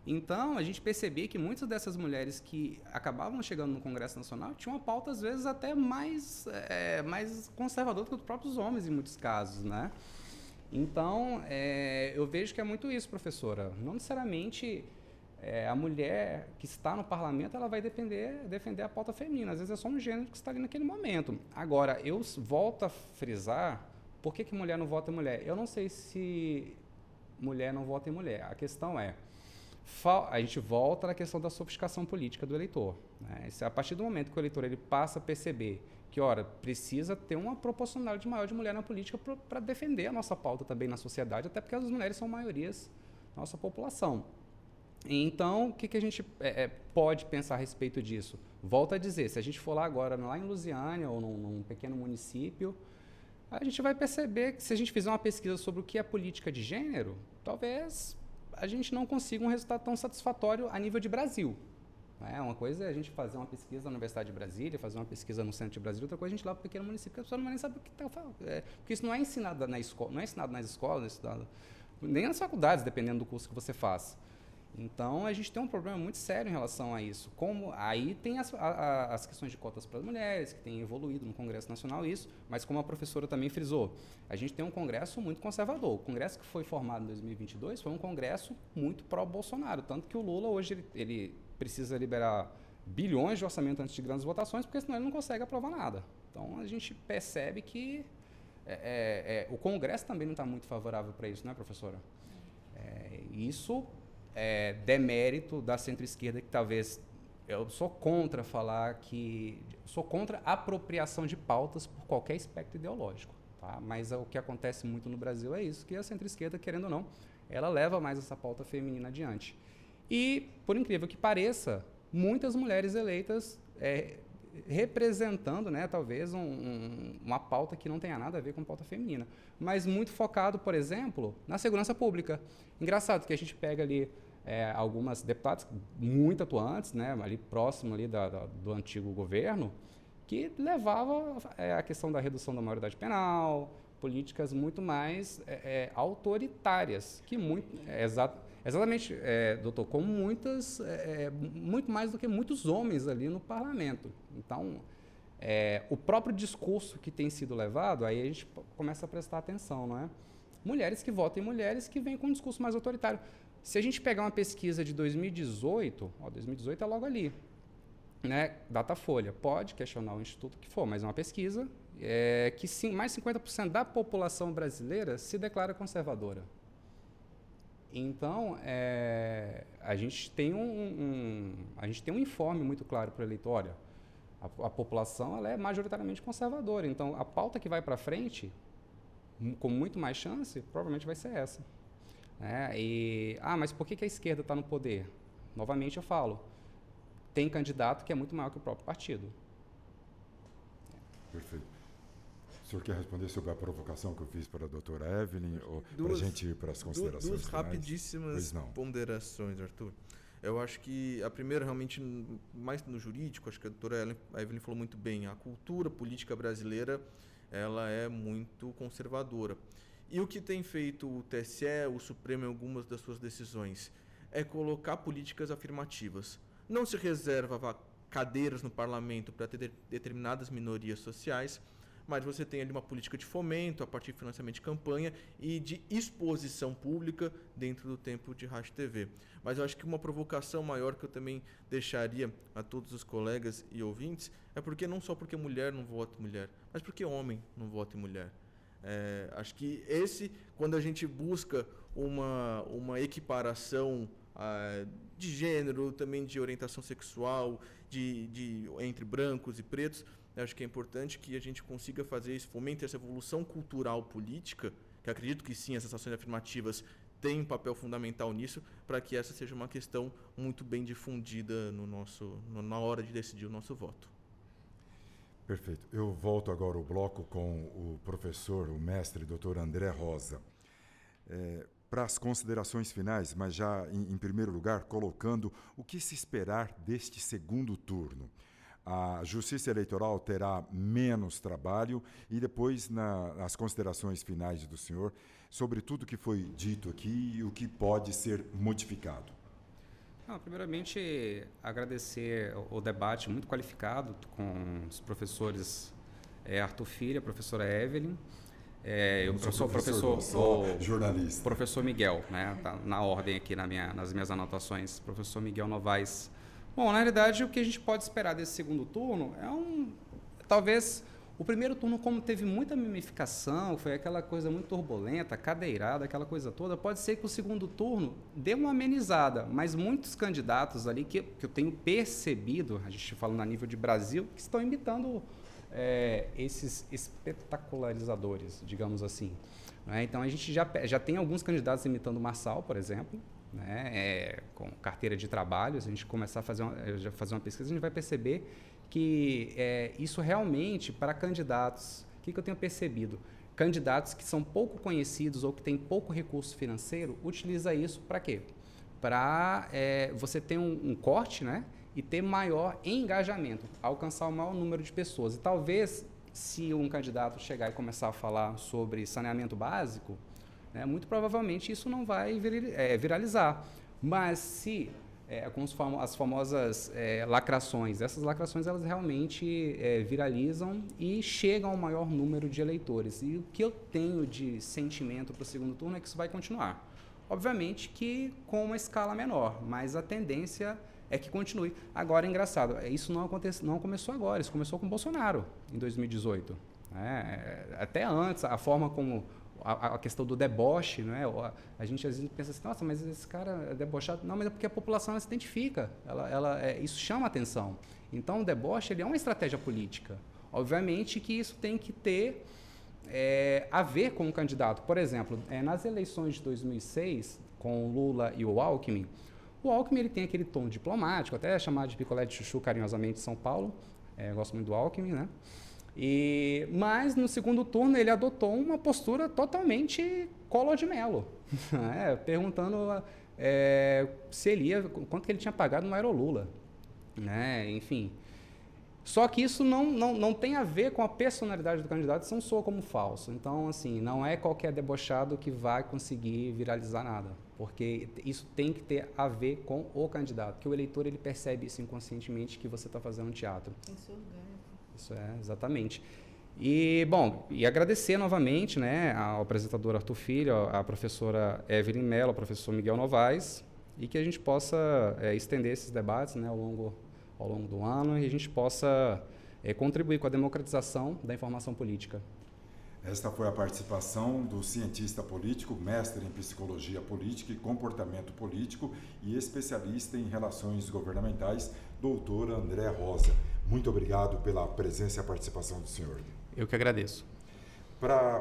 Então, a gente percebia que muitas dessas mulheres que acabavam chegando no Congresso Nacional tinham uma pauta, às vezes, até mais conservadora do que os próprios homens, em muitos casos, né? Então, eu vejo que é muito isso, professora. Não necessariamente a mulher que está no parlamento ela vai defender a pauta feminina. Às vezes é só um gênero que está ali naquele momento. Agora, eu volto a frisar, por que mulher não vota em mulher? Eu não sei se mulher não vota em mulher. A questão a gente volta na questão da sofisticação política do eleitor, né? A partir do momento que o eleitor ele passa a perceber que, precisa ter uma proporcionalidade maior de mulher na política para defender a nossa pauta também na sociedade, até porque as mulheres são maiorias da nossa população. Então, o que a gente pode pensar a respeito disso? Volto a dizer, se a gente for lá agora, lá em Lusiânia ou num pequeno município, a gente vai perceber que se a gente fizer uma pesquisa sobre o que é política de gênero, talvez a gente não consiga um resultado tão satisfatório a nível de Brasil. Uma coisa é a gente fazer uma pesquisa na Universidade de Brasília, fazer uma pesquisa no centro de Brasília, outra coisa é a gente ir lá para o pequeno município, que a pessoa não vai nem saber o que está falando. Porque isso não é ensinado na escola, não é ensinado nas escolas, nem nas faculdades, dependendo do curso que você faz. Então, a gente tem um problema muito sério em relação a isso. Aí tem as questões de cotas para as mulheres, que tem evoluído no Congresso Nacional isso, mas como a professora também frisou, a gente tem um Congresso muito conservador. O Congresso que foi formado em 2022 foi um Congresso muito pró-Bolsonaro, tanto que o Lula hoje ele precisa liberar bilhões de orçamento antes de grandes votações, porque senão ele não consegue aprovar nada. Então, a gente percebe que o Congresso também não está muito favorável para isso, né, professora? Isso é demérito da centro-esquerda, que talvez eu sou contra falar que... Sou contra a apropriação de pautas por qualquer espectro ideológico. Tá? Mas o que acontece muito no Brasil é isso, que a centro-esquerda, querendo ou não, ela leva mais essa pauta feminina adiante. E, por incrível que pareça, muitas mulheres eleitas representando, né, talvez, uma pauta que não tenha nada a ver com pauta feminina, mas muito focado, por exemplo, na segurança pública. Engraçado que a gente pega ali algumas deputadas muito atuantes, né, ali próximo ali do antigo governo, que levava a questão da redução da maioridade penal, políticas muito mais autoritárias, que exatamente, doutor, como muito mais do que muitos homens ali no parlamento. Então, o próprio discurso que tem sido levado, aí a gente começa a prestar atenção, não é? Mulheres que votam em mulheres que vêm com um discurso mais autoritário. Se a gente pegar uma pesquisa de 2018, 2018 é logo ali, né? Datafolha, pode questionar o instituto que for, mas é uma pesquisa que sim, mais 50% da população brasileira se declara conservadora. Então, a gente tem um informe muito claro para o eleitor. Olha, a população ela é majoritariamente conservadora. Então, a pauta que vai para frente, com muito mais chance, provavelmente vai ser essa. Mas por que a esquerda está no poder? Novamente eu falo, tem candidato que é muito maior que o próprio partido. Perfeito. O senhor quer responder sobre a provocação que eu fiz para a doutora Evelyn, ou para a gente ir para as considerações duas finais? Rapidíssimas ponderações, Arthur. Eu acho que a primeira, realmente, mais no jurídico, acho que a doutora Evelyn falou muito bem, a cultura política brasileira ela é muito conservadora. E o que tem feito o TSE, o Supremo, em algumas das suas decisões, é colocar políticas afirmativas. Não se reserva cadeiras no parlamento para ter determinadas minorias sociais, mas você tem ali uma política de fomento, a partir de financiamento de campanha e de exposição pública dentro do tempo de rádio e TV. Mas eu acho que uma provocação maior que eu também deixaria a todos os colegas e ouvintes é porque não só porque mulher não vota em mulher, mas porque homem não vota em mulher. Acho que quando a gente busca uma equiparação de gênero, também de orientação sexual, entre brancos e pretos, acho que é importante que a gente consiga fazer isso, fomente essa evolução cultural política, que acredito que sim, essas ações afirmativas têm um papel fundamental nisso, para que essa seja uma questão muito bem difundida na hora de decidir o nosso voto. Perfeito. Eu volto agora ao bloco com o professor, o mestre, doutor André Rosa. Para as considerações finais, mas já em primeiro lugar, colocando o que se esperar deste segundo turno. A Justiça Eleitoral terá menos trabalho e depois, nas considerações finais do senhor, sobre tudo que foi dito aqui e o que pode ser modificado. Primeiramente, agradecer o debate muito qualificado com os professores Arthur Filho, a professora Evelyn, jornalista. Professor Miguel, né? Tá na ordem aqui nas minhas anotações, professor Miguel Novaes. Bom, na realidade, o que a gente pode esperar desse segundo turno talvez o primeiro turno, como teve muita mimificação, foi aquela coisa muito turbulenta, cadeirada, aquela coisa toda, pode ser que o segundo turno dê uma amenizada, mas muitos candidatos ali que eu tenho percebido, a gente falando a nível de Brasil, que estão imitando esses espetacularizadores, digamos assim. Né? Então, a gente já tem alguns candidatos imitando o Marçal, por exemplo, né? Com carteira de trabalho. Se a gente começar a fazer uma pesquisa, a gente vai perceber que isso realmente, para candidatos, o que eu tenho percebido? Candidatos que são pouco conhecidos ou que têm pouco recurso financeiro, utiliza isso para quê? Para você ter um corte, né? E ter maior engajamento, alcançar o maior número de pessoas. E talvez, se um candidato chegar e começar a falar sobre saneamento básico, né, muito provavelmente isso não vai viralizar. Mas se, com as famosas lacrações, essas lacrações elas realmente viralizam e chegam ao maior número de eleitores. E o que eu tenho de sentimento para o segundo turno é que isso vai continuar. Obviamente que com uma escala menor, mas a tendência é que continue. Agora, é engraçado, isso não começou agora, isso começou com o Bolsonaro, em 2018. Até antes, a forma como a questão do deboche, não é? A gente às vezes pensa assim, nossa, mas esse cara é debochado. Não, mas é porque a população ela se identifica, isso chama atenção. Então, o deboche ele é uma estratégia política. Obviamente que isso tem que ter a ver com o candidato. Por exemplo, nas eleições de 2006, com o Lula e o Alckmin ele tem aquele tom diplomático, até chamado de picolé de chuchu carinhosamente em São Paulo. Eu gosto muito do Alckmin, né? Mas no segundo turno ele adotou uma postura totalmente Collor de Mello, perguntando se ele quanto que ele tinha pagado no Aerolula, né? Enfim. Só que isso não tem a ver com a personalidade do candidato, isso não soa como falso. Então, assim, não é qualquer debochado que vai conseguir viralizar nada, porque isso tem que ter a ver com o candidato, que o eleitor ele percebe isso inconscientemente que você está fazendo um teatro. Isso é orgânico. Isso exatamente. E, bom, agradecer novamente, né, ao apresentador Arthur Filho, à professora Evelyn Mello, ao professor Miguel Novaes, e que a gente possa estender esses debates, né, ao longo do ano e a gente possa contribuir com a democratização da informação política. Esta foi a participação do cientista político, mestre em psicologia política e comportamento político e especialista em relações governamentais, doutor André Rosa. Muito obrigado pela presença e a participação do senhor. Eu que agradeço.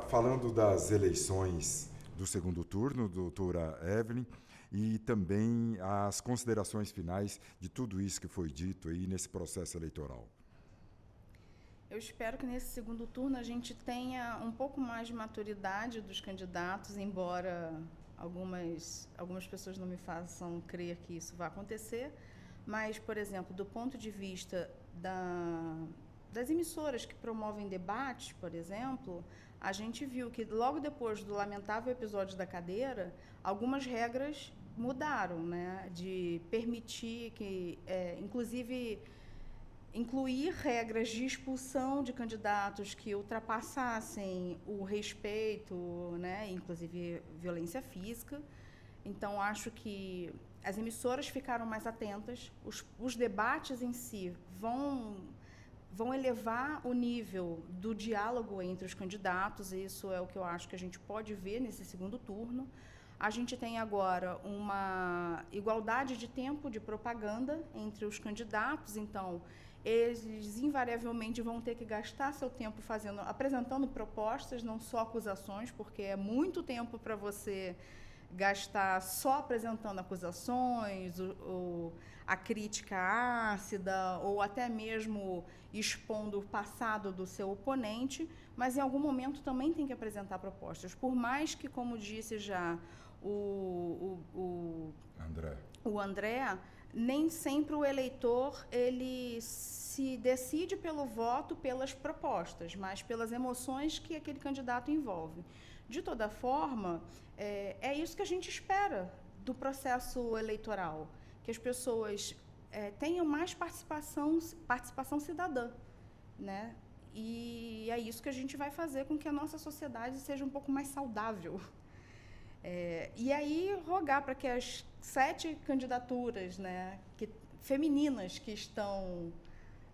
Falando das eleições do segundo turno, doutora Evelyn, e também as considerações finais de tudo isso que foi dito aí nesse processo eleitoral. Eu espero que nesse segundo turno a gente tenha um pouco mais de maturidade dos candidatos, embora algumas pessoas não me façam crer que isso vai acontecer. Mas, por exemplo, do ponto de vista das emissoras que promovem debates, por exemplo, a gente viu que logo depois do lamentável episódio da cadeira, algumas regras mudaram, né? De permitir que, inclusive, incluir regras de expulsão de candidatos que ultrapassassem o respeito, né? Inclusive violência física. Então, acho que as emissoras ficaram mais atentas, os debates em si vão elevar o nível do diálogo entre os candidatos, e isso é o que eu acho que a gente pode ver nesse segundo turno. A gente tem agora uma igualdade de tempo de propaganda entre os candidatos, então eles invariavelmente vão ter que gastar seu tempo apresentando propostas, não só acusações, porque é muito tempo para você gastar só apresentando acusações, a crítica ácida, ou até mesmo expondo o passado do seu oponente, mas em algum momento também tem que apresentar propostas. Por mais que, como disse já o André, nem sempre o eleitor ele se decide pelo voto pelas propostas, mas pelas emoções que aquele candidato envolve. De toda forma, é isso que a gente espera do processo eleitoral, que as pessoas tenham mais participação cidadã, né? E é isso que a gente vai fazer com que a nossa sociedade seja um pouco mais saudável. E aí rogar para que as 7 candidaturas, né, femininas que estão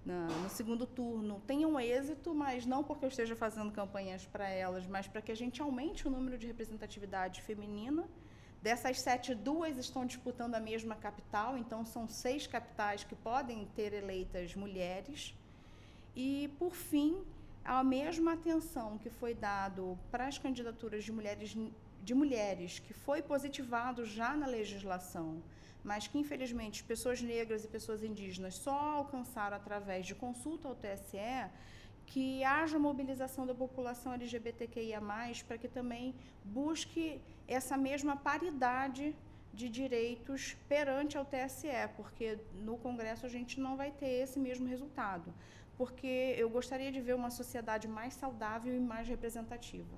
no segundo turno tenham êxito, mas não porque eu esteja fazendo campanhas para elas, mas para que a gente aumente o número de representatividade feminina. Dessas 7, 2 estão disputando a mesma capital, então são 6 capitais que podem ter eleitas mulheres. E, por fim, a mesma atenção que foi dado para as candidaturas de mulheres, que foi positivado já na legislação, mas que, infelizmente, pessoas negras e pessoas indígenas só alcançaram através de consulta ao TSE, que haja mobilização da população LGBTQIA+, para que também busque essa mesma paridade de direitos perante ao TSE, porque no Congresso a gente não vai ter esse mesmo resultado, porque eu gostaria de ver uma sociedade mais saudável e mais representativa.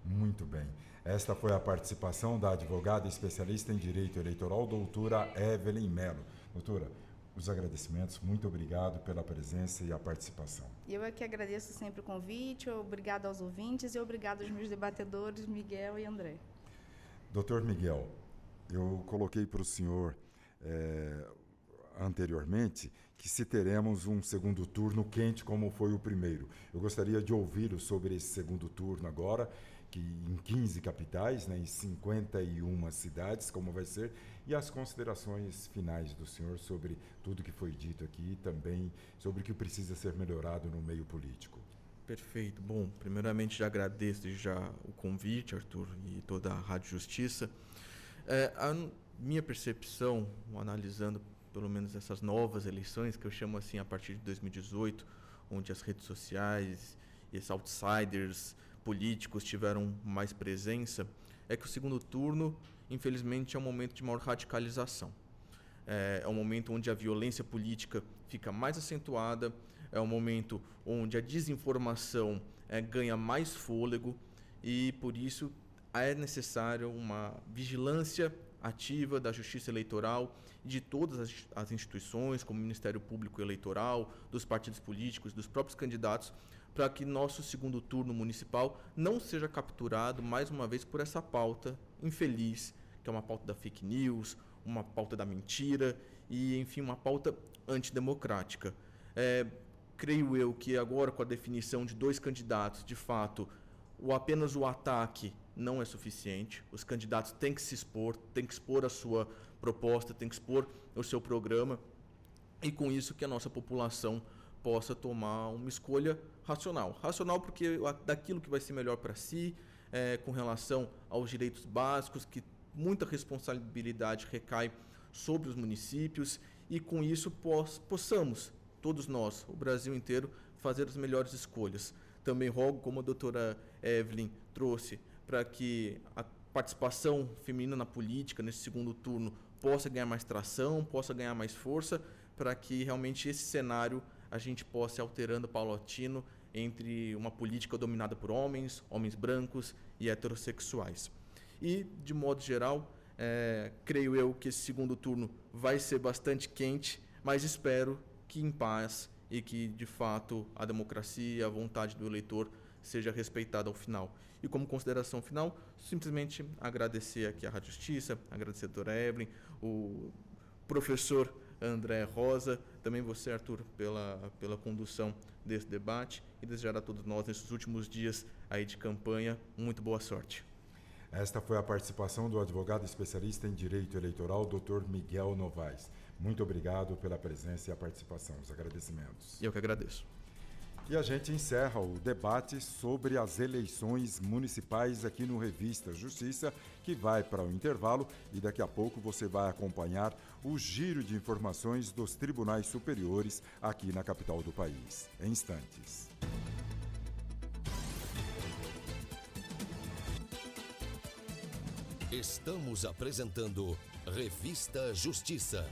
Muito bem. Esta foi a participação da advogada especialista em direito eleitoral, doutora Evelyn Mello. Doutora, os agradecimentos, muito obrigado pela presença e a participação. Eu é que agradeço sempre o convite, obrigado aos ouvintes e obrigado aos meus debatedores, Miguel e André. Doutor Miguel, eu coloquei para o senhor anteriormente que se teremos um segundo turno quente como foi o primeiro. Eu gostaria de ouvi-lo sobre esse segundo turno agora, que em 15 capitais, né, em 51 cidades, como vai ser, e as considerações finais do senhor sobre tudo que foi dito aqui e também sobre o que precisa ser melhorado no meio político. Perfeito. Bom, primeiramente já agradeço já o convite, Arthur, e toda a Rádio Justiça. A minha percepção, analisando pelo menos essas novas eleições, que eu chamo assim a partir de 2018, onde as redes sociais e esses outsiders políticos tiveram mais presença, é que o segundo turno, infelizmente, é um momento de maior radicalização. É um momento onde a violência política fica mais acentuada, é um momento onde a desinformação ganha mais fôlego e, por isso, é necessário uma vigilância ativa da Justiça Eleitoral e de todas as instituições, como o Ministério Público Eleitoral, dos partidos políticos, dos próprios candidatos, para que nosso segundo turno municipal não seja capturado, mais uma vez, por essa pauta infeliz, que é uma pauta da fake news, uma pauta da mentira e, enfim, uma pauta antidemocrática. Creio eu que agora, com a definição de 2 candidatos, de fato, apenas o ataque não é suficiente. Os candidatos têm que se expor, têm que expor a sua proposta, têm que expor o seu programa, e com isso que a nossa população possa tomar uma escolha racional. Racional porque daquilo que vai ser melhor para si, com relação aos direitos básicos, que muita responsabilidade recai sobre os municípios, e com isso possamos, todos nós, o Brasil inteiro, fazer as melhores escolhas. Também rogo, como a doutora Evelyn trouxe, para que a participação feminina na política, nesse segundo turno, possa ganhar mais tração, possa ganhar mais força, para que realmente esse cenário a gente possa ir alterando paulatino entre uma política dominada por homens brancos e heterossexuais. E, de modo geral, creio eu que esse segundo turno vai ser bastante quente, mas espero que em paz e que, de fato, a democracia, a vontade do eleitor seja respeitada ao final. E como consideração final, simplesmente agradecer aqui à Rádio Justiça, agradecer a doutora Evelyn, o professor André Rosa, também você, Arthur, pela condução desse debate, e desejar a todos nós, nesses últimos dias aí de campanha, muito boa sorte. Esta foi a participação do advogado especialista em direito eleitoral, Dr. Miguel Novaes. Muito obrigado pela presença e a participação. Os agradecimentos. Eu que agradeço. E a gente encerra o debate sobre as eleições municipais aqui no Revista Justiça, que vai para o intervalo, e daqui a pouco você vai acompanhar o giro de informações dos tribunais superiores aqui na capital do país. Em instantes. Estamos apresentando Revista Justiça.